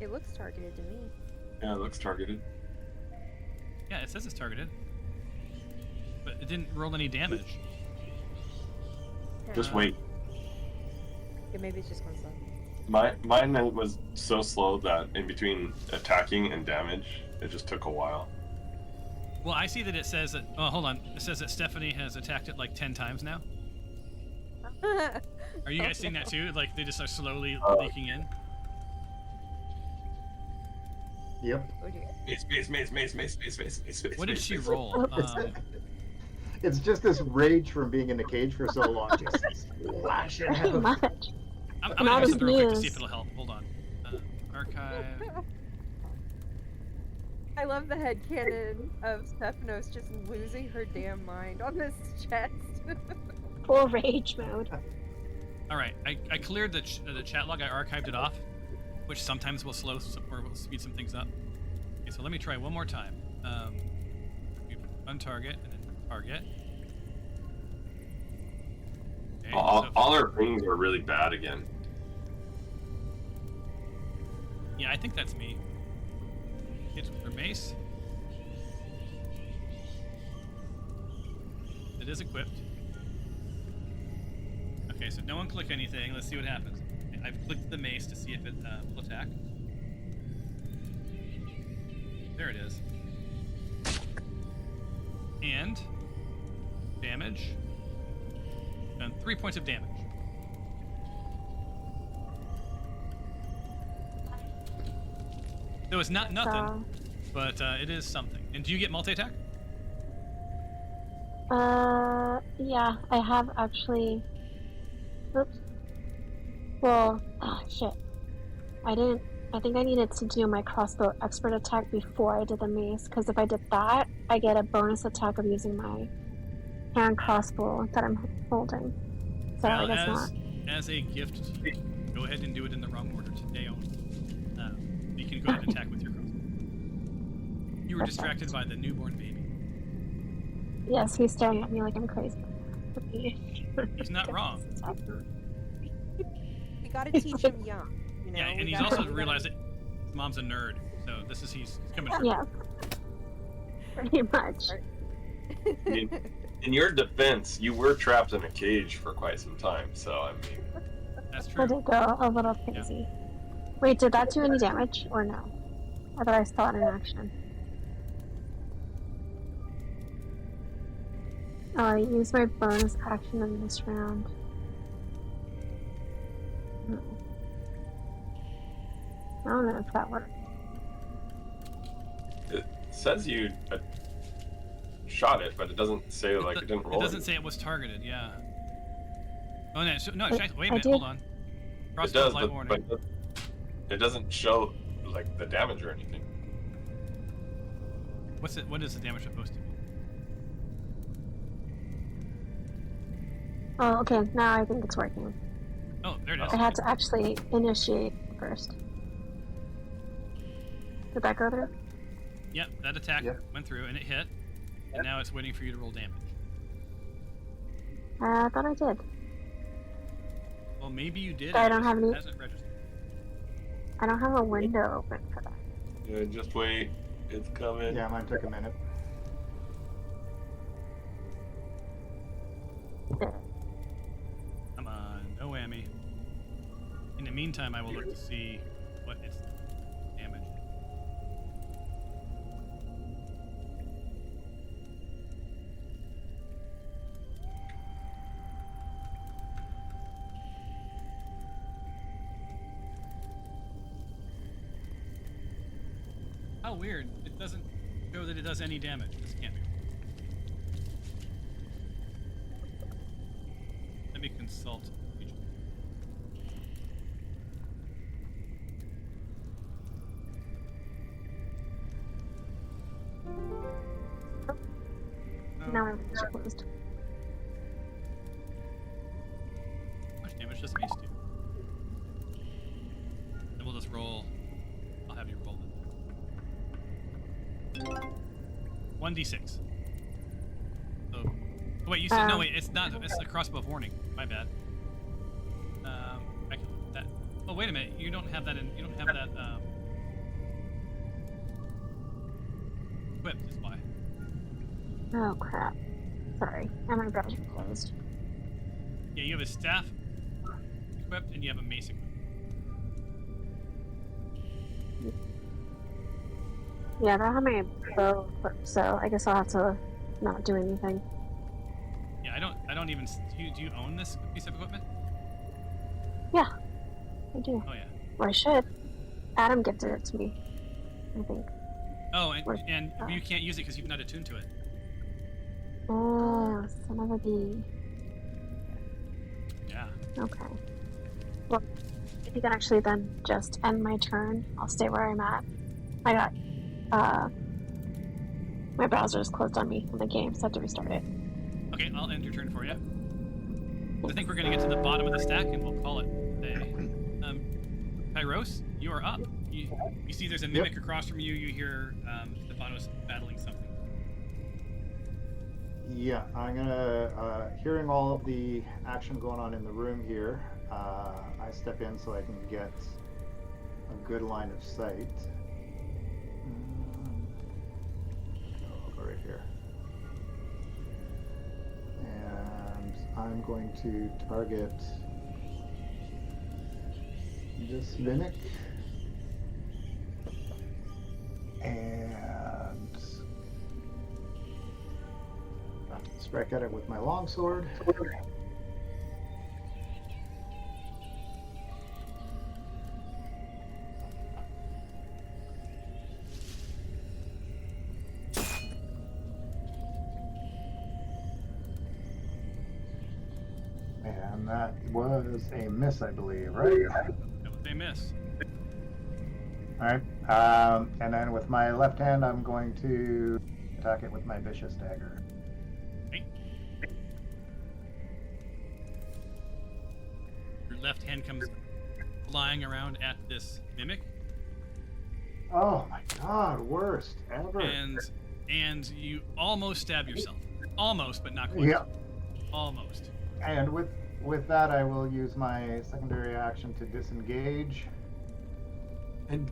It looks targeted to me. Yeah, it looks targeted. Yeah, it says it's targeted. But it didn't roll any damage. Just wait. Yeah, maybe it's just one slow. Mine was so slow that in between attacking and damage, it just took a while. Well, I see that it says that. Oh, hold on. It says that Stephanie has attacked it like 10 times now. Are you guys seeing that too? Like they just are slowly leaking in. Yep. Oh dear. Mace. What did she roll? It's just this rage from being in the cage for so long. Just splash it Pretty out. much. I'm Not gonna do as something real quick to news. see if it'll help. Hold on. Archive. I love the headcanon of Stephanos just losing her damn mind on this chest. Full rage mode. All right, I cleared the chat log. I archived it off, which sometimes will slow or will speed some things up. Okay, so let me try one more time. Untarget and then target. Okay, so- All our things are really bad again. yeah, I think that's me. Hits with her mace. It is equipped. Okay, so no one click anything. Let's see what happens. Okay, I've clicked the mace to see if it will attack. There it is. And damage. Done 3 points of damage. So it's not nothing, but it is something. And do you get multi-attack? Yeah, I have actually. Oops. Well, shit. I didn't. I think I needed to do my crossbow expert attack before I did the mace, because if I did that, I get a bonus attack of using my hand crossbow that I'm holding. So I Well, guess not. as a gift to you, go ahead and do it in the wrong order today only. You can go ahead and attack with your crossbow. You were distracted by the newborn baby. Yes, he's staring at me like I'm crazy. He's not wrong. We gotta teach him young. You know. Yeah, and we he's gotta- also we gotta- realized that his mom's a nerd, so he's coming through. Yeah, pretty much. In your defense, you were trapped in a cage for quite some time, so I mean. That's I true. did go a little crazy. Wait, did that do any damage or no? I thought I saw it in action. Oh, I used my bonus action in this round. I don't know if that worked. It says you shot it, but it doesn't say like it didn't roll. It doesn't say it was targeted. Yeah. Oh no! No. Wait a I minute. did. Hold on. It Crossbow does, light warning. but it doesn't show like the damage or anything. What is the damage supposed to be? Oh, okay. Now I think it's working. Oh, there it is. I had to actually initiate first. Did that go through? Yep, that attack Yep. went through and it hit, and now it's waiting for you to roll damage. I thought I did. Well, maybe you did. I it don't have any- hasn't registered. I don't have a window open for that. Yeah, just wait. It's coming. Yeah, mine took a minute. There. Come on, no whammy. In the meantime, I will look to see what its damage. How weird. It doesn't show that it does any damage. This can't be. Let me consult. Now my windows are closed. How much damage does mace do? And we'll just roll. I'll have you roll it. 1d6. So, oh, wait, you said no. Wait, it's not. It's the crossbow of warning. My bad. I can that. Oh, wait a minute. You don't have that in. You don't have that. Equipped is why. Oh crap. Sorry. And my browser closed. Yeah, you have a staff equipped and you have a mace equipped. Yeah, I don't have my bow equipped, so I guess I'll have to not do anything. Yeah, I don't even. Do you own this piece of equipment? Yeah, I do. Oh yeah. Or I should. Adam gifted it to me, I think. Oh, Or- and you can't use it because you're not attuned to it. Oh, son of a bee. Yeah. Okay. Well, if you can actually then just end my turn, I'll stay where I'm at. I got, my browser is closed on me from the game, so I have to restart it. Okay, I'll end your turn for you. I think we're gonna get to the bottom of the stack and we'll call it a day. Kairos, you are up. You see there's a mimic across from you. You hear Stefanos battling something. Yeah, I'm gonna, hearing all of the action going on in the room here, I step in so I can get a good line of sight. I'll go right here. And I'm going to target this mimic. And strike at it with my longsword. And that was a miss, I believe, right? That was a miss. Alright. And then with my left hand, I'm going to attack it with my vicious dagger. Okay. Your left hand comes flying around at this mimic, Oh my god, worst ever. and you almost stab yourself. Almost, but not quite. Yeah. Almost. And with that, I will use my secondary action to disengage And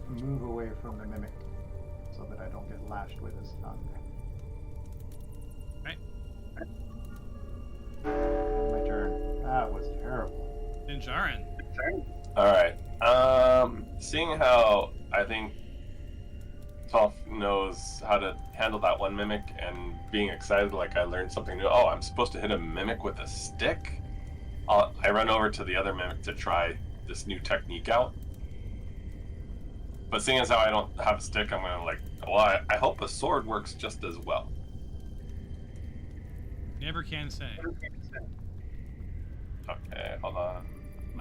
move away from the mimic so that I don't get lashed with his tongue. Right. And my turn. That was terrible. Ninjarin. all right. Seeing how I think Toph knows how to handle that one mimic and being excited like I learned something new. Oh, I'm supposed to hit a mimic with a stick? I run over to the other mimic to try this new technique out. But seeing as how I don't have a stick, I'm gonna I hope a sword works just as well. Never can say. Okay, hold on. I'm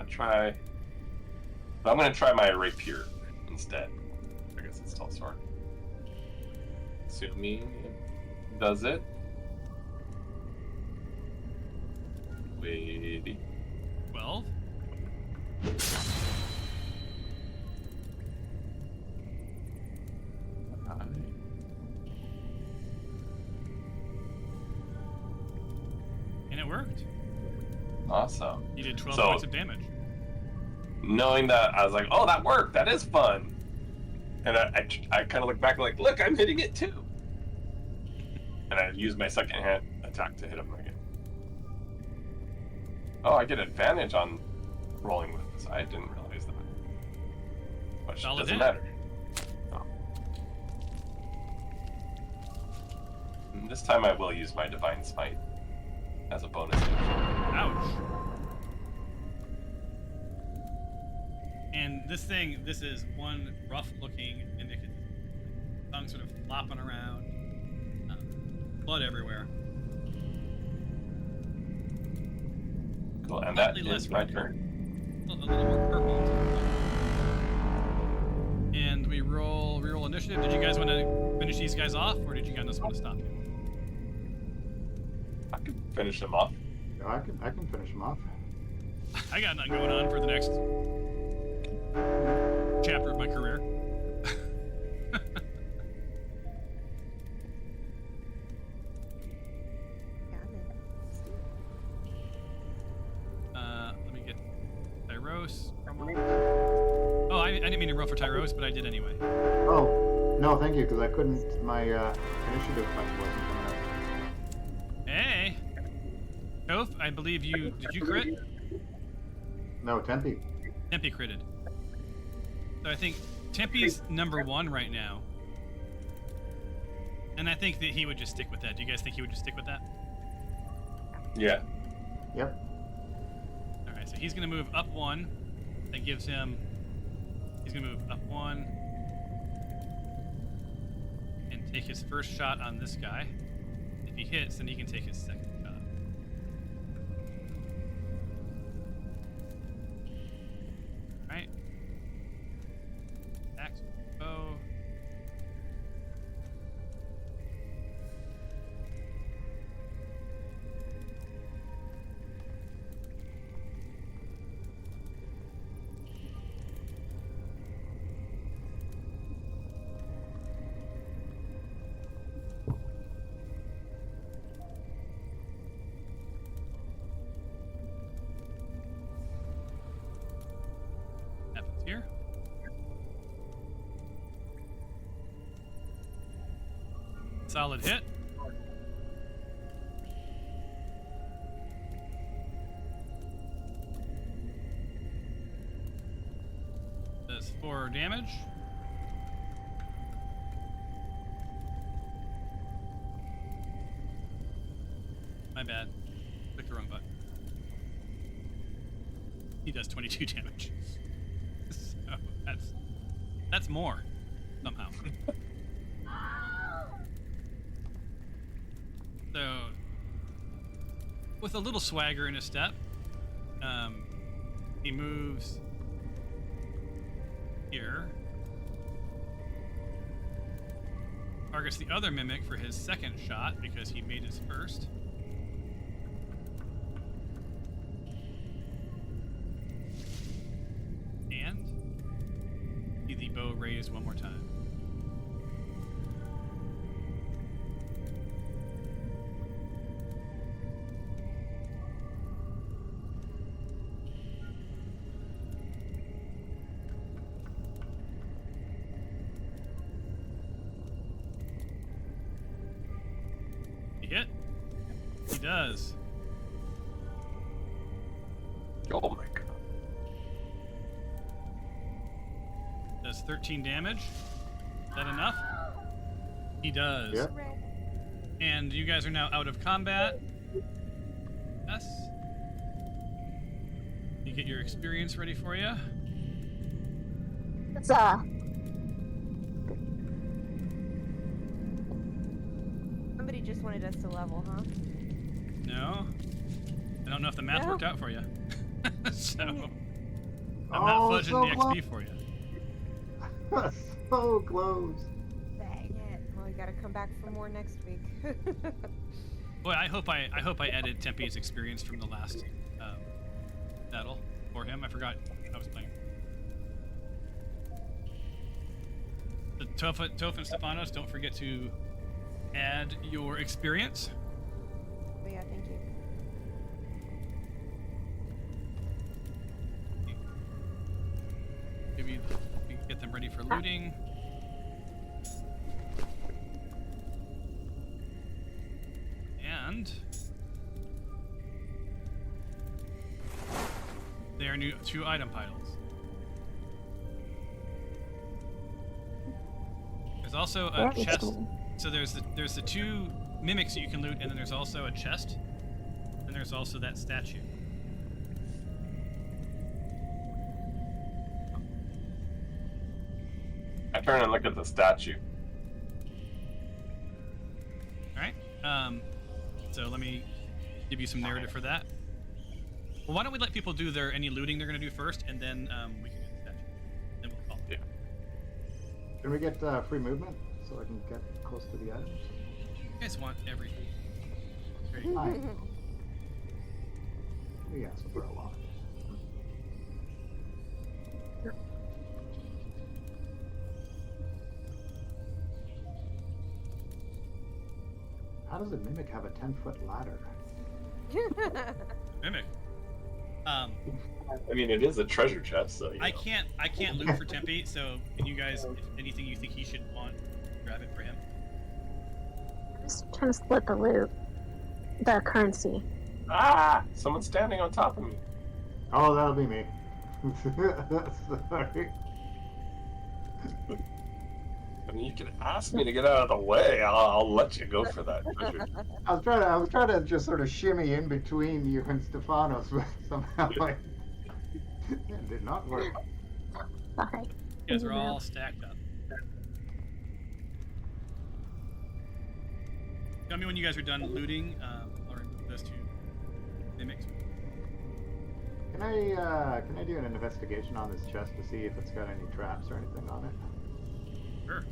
gonna try my rapier instead. I guess it's still a sword. Assuming it does it. Wait. 12. And it worked. Awesome. You did 12 So- points of damage. Knowing that, I was like, oh, that worked. That is fun. And I kind of look back like, look, I'm hitting it too. And I use my second hand attack to hit him again. Oh, I get advantage on rolling with this. I didn't realize that. Which Solid doesn't hit. matter. Oh. And this time I will use my Divine Smite as a bonus action. Ouch. And this is one rough-looking mimic. Tongue sort of flopping around. Blood everywhere. Cool, and that Slightly is less my red. turn. A little more purple. And we roll initiative. Did you guys want to finish these guys off, or did you guys want to stop here? I can finish him off. I can finish him off. I got nothing going on for the next chapter of my career. Let me get Tyros. Oh, I didn't mean to roll for Tyros, but I did anyway. Oh, no, thank you, because I couldn't. My initiative point wasn't coming up. Hey, Toph, I believe you. Did you crit? No, Tempe. Tempe critted. So I think Tempe's number 1 right now. And I think that he would just stick with that. Do you guys think he would just stick with that? Yeah. Yep. Alright, so he's going to move up 1. That gives him... He's going to move up 1. And take his first shot on this guy. If he hits, then he can take his second shot. Alright. Axe bow. Happens here. Solid hit. Does 4 damage. My bad. Clicked the wrong button. He does 22 damage. So that's more somehow. So with a little swagger in his step, he moves here. Targets the other mimic for his second shot because he made his first. And see the bow raised one more time. He hit. He does. Oh my god. Does 13 damage. Is that enough? He does. Yep. And you guys are now out of combat. Yes. You get your experience ready for you. It's Somebody just wanted us to level, huh? No. I don't know if the math No? worked out for you. So I'm Oh, not fudging so the XP for you. So close. Dang it. Well, we gotta come back for more next week. Boy, I hope I added Tempe's experience from the last battle for him. I forgot I was playing. The Toph and Stefanos, don't forget to add your experience. But yeah, thank you. Maybe we can get them ready for looting. And they are new 2 item piles. There's also a Very chest. cool. So there's the 2 mimics that you can loot, and then there's also a chest, and there's also that statue. I turn and look at the statue. All right. So let me give you some narrative for that. Well, why don't we let people do any looting they're gonna do first, and then we can do the statue. Then we'll call it. Yeah. Can we get free movement so I can get close to the items? You guys want everything. Great. Hi. Yeah, so for a lot. How does a mimic have a 10-foot ladder? Mimic. I mean, it is a treasure chest, so you I know. can't loot for Tempe, so can you guys, if anything you think he should want, grab it for him. just trying to split the loot, the currency. Ah! Someone's standing on top of me. Oh, that'll be me. Sorry. I mean, you can ask me to get out of the way. I'll let you go for that treasure. I was trying to just sort of shimmy in between you and Stefanos, but somehow it did not work. Sorry. You guys are all stacked up. Tell me when you guys are done looting, or those 2 mimics. Can I do an investigation on this chest to see if it's got any traps or anything on it? Sure.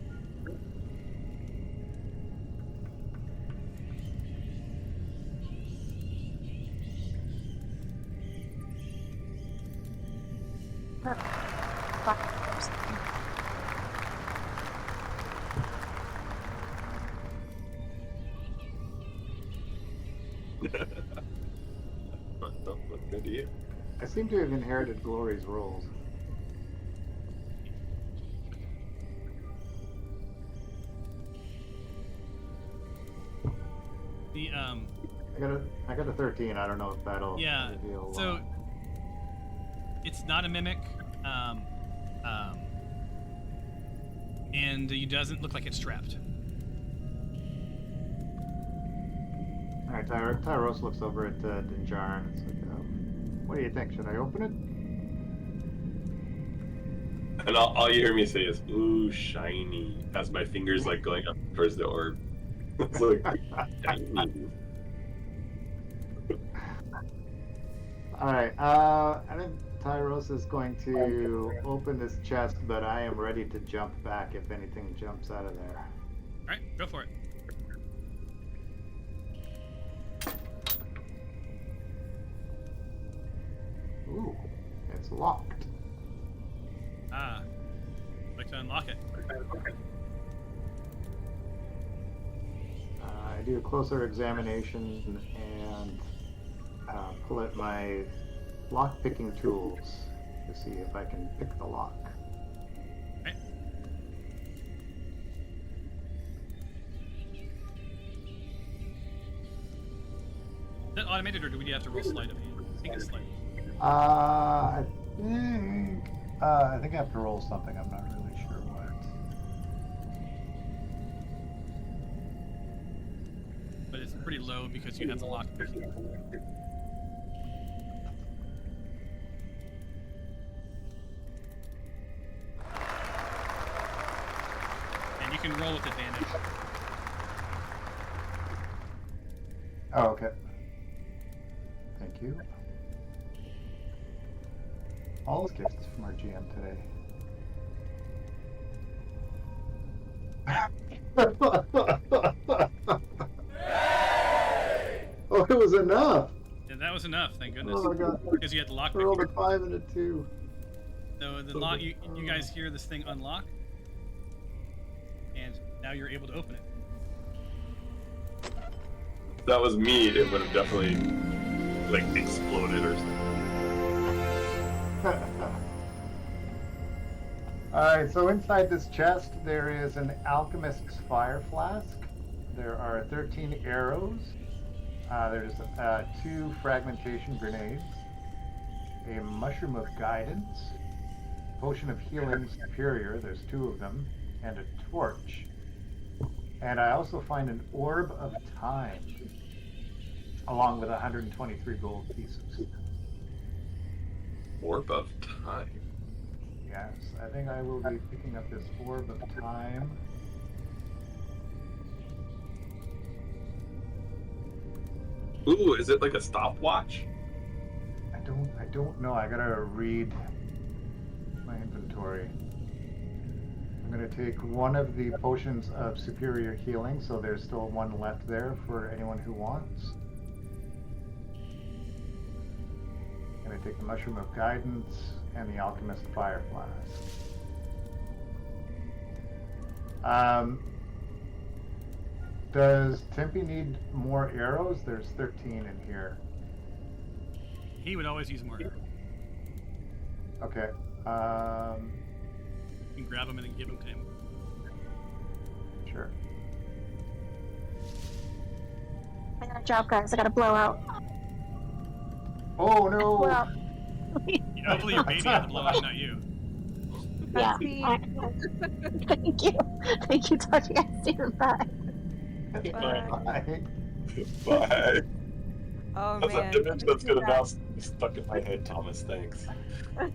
Good to you. I seem to have inherited Glory's rolls. The I got a 13. I don't know if that'll yeah. reveal. So it's not a mimic, and it doesn't look like it's strapped. all right, Tyros looks over at Dinjar and it's like, what do you think? Should I open it? And all you hear me say is, ooh, shiny, as my fingers like going up towards the orb. It's like, shiny. Alright, I think Tyros is going to open this chest, but I am ready to jump back if anything jumps out of there. All right, go for it. Ooh, it's locked. Ah, I'd like to unlock it. I do a closer examination and pull out my lock-picking tools to see if I can pick the lock. Right. Is that automated, or do we have to roll sleight of hand? I think it's sleight. I think I have to roll something. I'm not really sure what. But it's pretty low because you have the lock picking. And you can roll with advantage. Oh, okay. Thank you. All gifts from our GM today. Oh, it was enough. Yeah, that was enough, thank goodness. Oh my god. Because you had the lock I rolled a picking. 5 and a 2. So the lock, you guys hear this thing unlock, and now you're able to open it. If that was me, it would have definitely like exploded or something. Alright, so inside this chest there is an alchemist's fire flask. There are 13 arrows. There's 2 fragmentation grenades, a mushroom of guidance, potion of healing superior, there's 2 of them, and a torch. And I also find an orb of time, along with 123 gold pieces. Orb of time. Yes, I think I will be picking up this orb of time. Ooh, is it like a stopwatch? I don't know. I gotta read my inventory. I'm gonna take one of the potions of superior healing, so there's still one left there for anyone who wants. I'm gonna take the mushroom of guidance and the alchemist fire flask. Does Tempe need more arrows? There's 13 in here. He would always use more arrows. Okay. You can grab them and then give them to him. Sure. I got a job, guys. I got to blow out. Oh no! Blow out. Hopefully your baby had the blowout, not you. Yeah. Thank you. Thank you. Talk to you guys soon. Bye. Bye. Bye. Oh That's man. an image that's gonna now stuck in my head, Thomas. Thanks. Oh,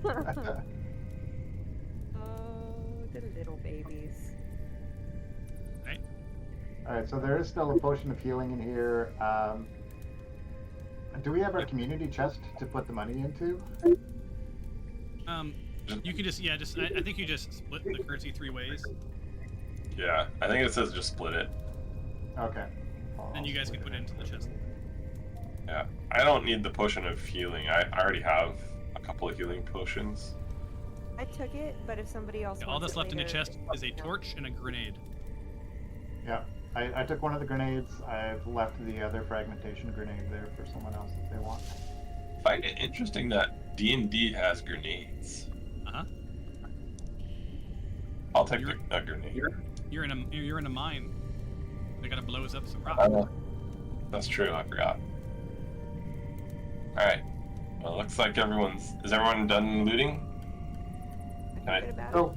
the little babies. Right? Alright, so there is still a potion of healing in here. Do we have our community chest to put the money into? You can just I think you just split the currency 3 ways, Yeah, I think it says just split it. Okay. then you guys can put it into the chest. Yeah, I don't need the potion of healing. I already have a couple of healing potions. I took it, but if somebody else Yeah, wants all that's it left in the later, chest is a no. torch and a grenade. Yeah. I took one of the grenades. I've left the other fragmentation grenade there for someone else if they want. I find it interesting that D&D has grenades. Uh-huh. I'll take a grenade. You're in a mine. They gotta blow us up some rock. That's true, I forgot. Alright. Well, looks like is everyone done looting? I feel good about So,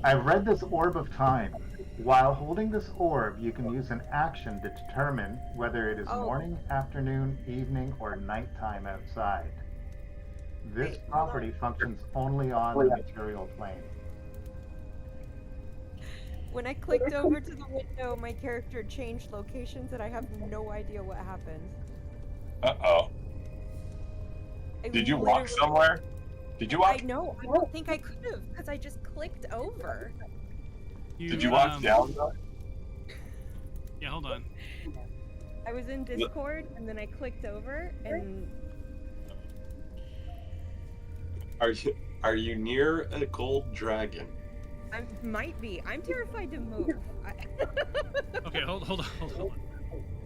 I've read this orb of time. While holding this orb, you can use an action to determine whether it is Oh. morning, afternoon, evening, or nighttime outside. This Wait, hold property functions only on the material plane. When I clicked over to the window, my character changed locations and I have no idea what happened. Uh-oh. Did you walk literally- somewhere? Did you walk? I know. I don't think I could have because I just clicked over. Did you walk down? Though? Yeah, hold on. I was in Discord and then I clicked over and Are you near a gold dragon? I might be. I'm terrified to move. Okay, hold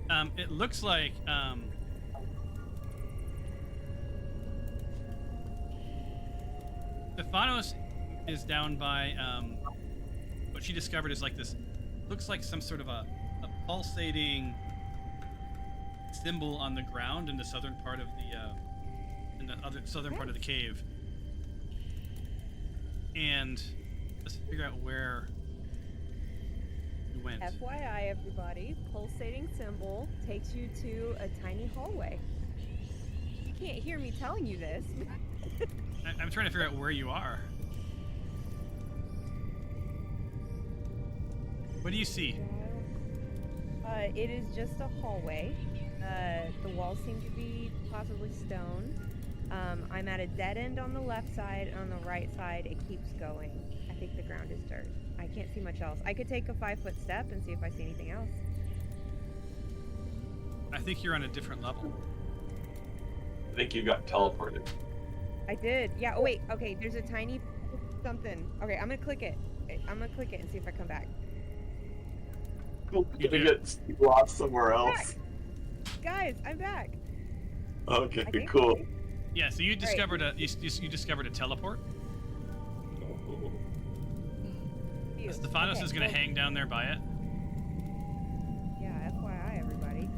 on. It looks like Stephanos is down by what she discovered is like this. Looks like some sort of a pulsating symbol on the ground in the southern part of the southern part of the cave. And let's figure out where you went. FYI, everybody, pulsating symbol takes you to a tiny hallway. You can't hear me telling you this. I'm trying to figure out where you are. What do you see? It is just a hallway. The walls seem to be possibly stone. I'm at a dead end on the left side. On the right side, it keeps going. I think the ground is dirt. I can't see much else. I could take a 5-foot step and see if I see anything else. I think you're on a different level. I think you got teleported. I did. Yeah. Oh wait. Okay. There's a tiny something. Okay. I'm gonna click it. I'm gonna click it and see if I come back. You're gonna get lost somewhere else. Guys, I'm back. Okay, I think- cool. Yeah, so you discovered you discovered a teleport. Phew. Stephanos Okay, is gonna well, hang down there by it. Yeah. FYI, everybody.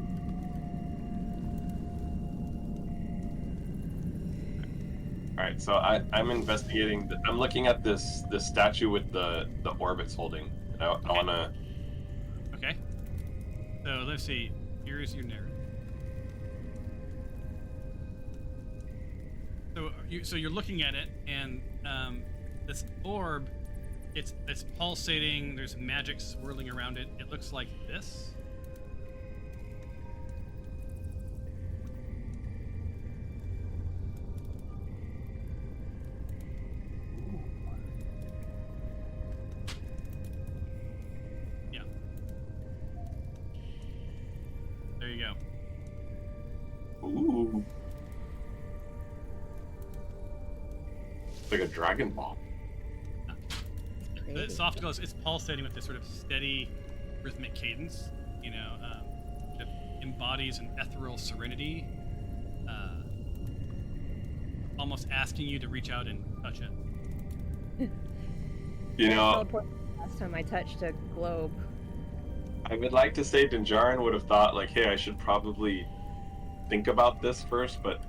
All right, so I'm investigating. I'm looking at this statue with the orb it's holding. I wanna. Okay. So let's see. Here's your narrative. So you're looking at it, and this orb, it's pulsating. There's magic swirling around it. It looks like this. Yeah. There you go. Ooh. It's like a Dragon Ball. The soft glow, it's pulsating with this sort of steady, rhythmic cadence. You know, it embodies an ethereal serenity, almost asking you to reach out and touch it. You know, Teleport last time I touched a globe. I would like to say Dinjarin would have thought like, hey, I should probably think about this first, but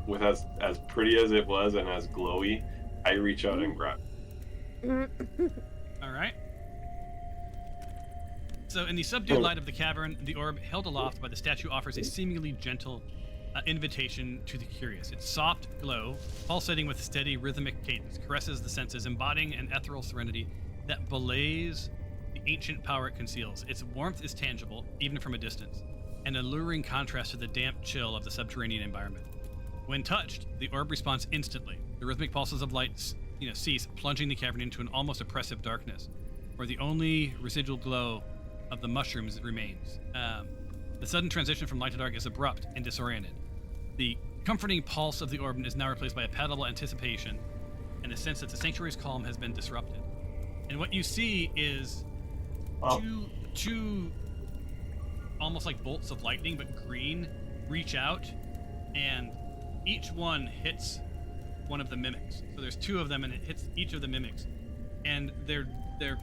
with as pretty as it was and as glowy, I reach out and grab. All right. So, in the subdued light of the cavern, the orb held aloft by the statue offers a seemingly gentle invitation to the curious. Its soft glow, pulsating with steady rhythmic cadence, caresses the senses, embodying an ethereal serenity that belays the ancient power it conceals. Its warmth is tangible, even from a distance, an alluring contrast to the damp chill of the subterranean environment. When touched, the orb responds instantly. The rhythmic pulses of light, cease, plunging the cavern into an almost oppressive darkness, where the only residual glow of the mushrooms remains. The sudden transition from light to dark is abrupt and disoriented. The comforting pulse of the orb is now replaced by a palpable anticipation and a sense that the sanctuary's calm has been disrupted. And what you see is two almost like bolts of lightning, but green, reach out, and each one hits one of the mimics. So there's two of them, and it hits each of the mimics, and their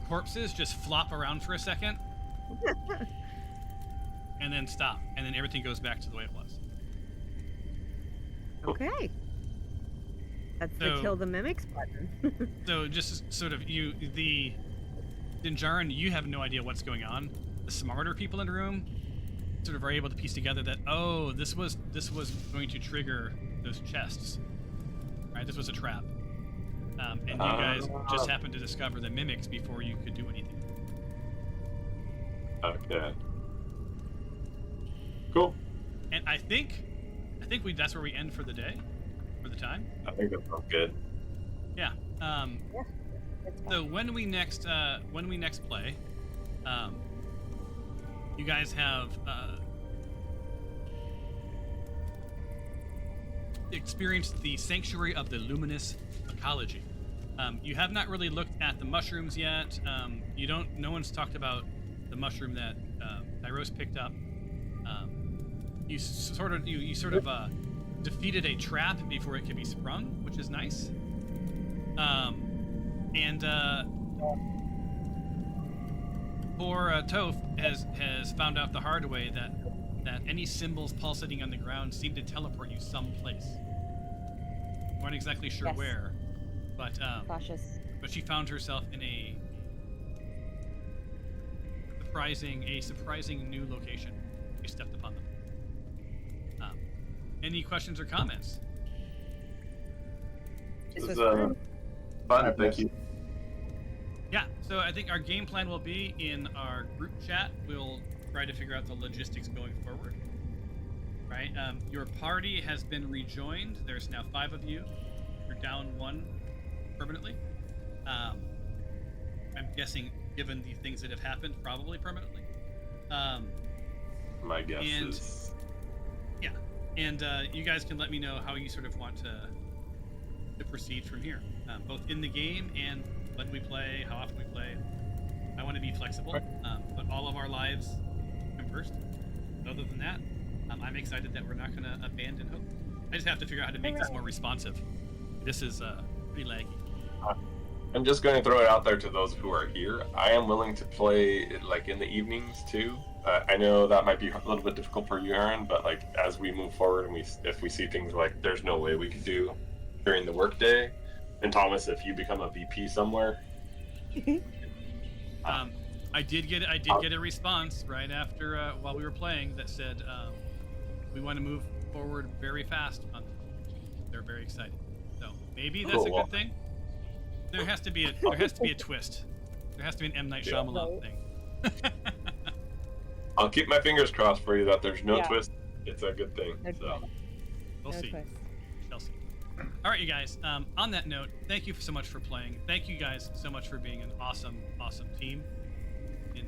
corpses just flop around for a second, and then stop, and then everything goes back to the way it was. Okay. That's the So- kill the mimics button. So just sort of the Dinjarin, you have no idea what's going on. The smarter people in the room sort of are able to piece together that, oh, this was going to trigger those chests. Right, this was a trap. And you guys just happened to discover the mimics before you could do anything. Okay. Cool. And I think that's where we end for the day. for the time? I think that sounds good. Yeah. It's So fine. when we next play, you guys have experienced the Sanctuary of the Luminous Ecology. You have not really looked at the mushrooms yet. No one's talked about the mushroom that Tyros picked up. You sort of defeated a trap before it could be sprung, which is nice. Poor Toph has found out the hard way that any symbols pulsating on the ground seem to teleport you someplace. Weren't exactly sure Yes. where, but Cautious. she found herself in a surprising new location. You stepped upon them. Any questions or comments? This This was is fun. fun. Thank you. Yeah, so I think our game plan will be in our group chat. We'll try to figure out the logistics going forward. Right? Your party has been rejoined. There's now 5 of you. You're down 1 permanently. I'm guessing, given the things that have happened, probably permanently. My guess And- is Yeah, and you guys can let me know how you sort of want to proceed from here, both in the game and when we play, how often we play. I want to be flexible, but all of our lives come first. But other than that, I'm excited that we're not going to abandon hope. I just have to figure out how to make this more responsive. This is pretty laggy. I'm just going to throw it out there to those who are here. I am willing to play like in the evenings too. I know that might be a little bit difficult for you, Aaron, but like as we move forward and if we see things like there's no way we could do during the workday, and Thomas, if you become a VP somewhere, I did get a response right after while we were playing that said we want to move forward very fast on this. They're very excited. So maybe that's a Cool. good thing. There has to be a twist. There has to be an M. Night Yeah. Shyamalan thing. I'll keep my fingers crossed for you that there's no Yeah. twist. It's a good thing. No So We'll No see. twist. Shall see. All right, you guys. On that note, thank you so much for playing. Thank you guys so much for being an awesome team in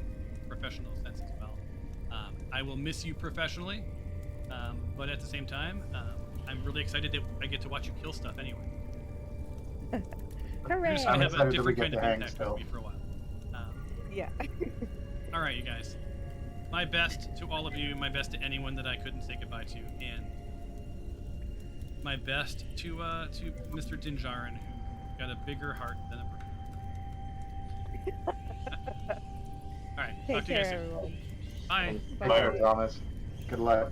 professional sense as well. I will miss you professionally, but at the same time, I'm really excited that I get to watch you kill stuff anyway. You're Hooray! just I'm gonna have a excited that we different get kind to of hang impact still. with me for a while. Yeah. All right, you guys. My best to all of you. My best to anyone that I couldn't say goodbye to, and my best to Mr. Dinjarin, who got a bigger heart than a bird. All right, Take talk to you guys care, soon. everyone. Bye. Bye. Bye, Thomas. Good luck.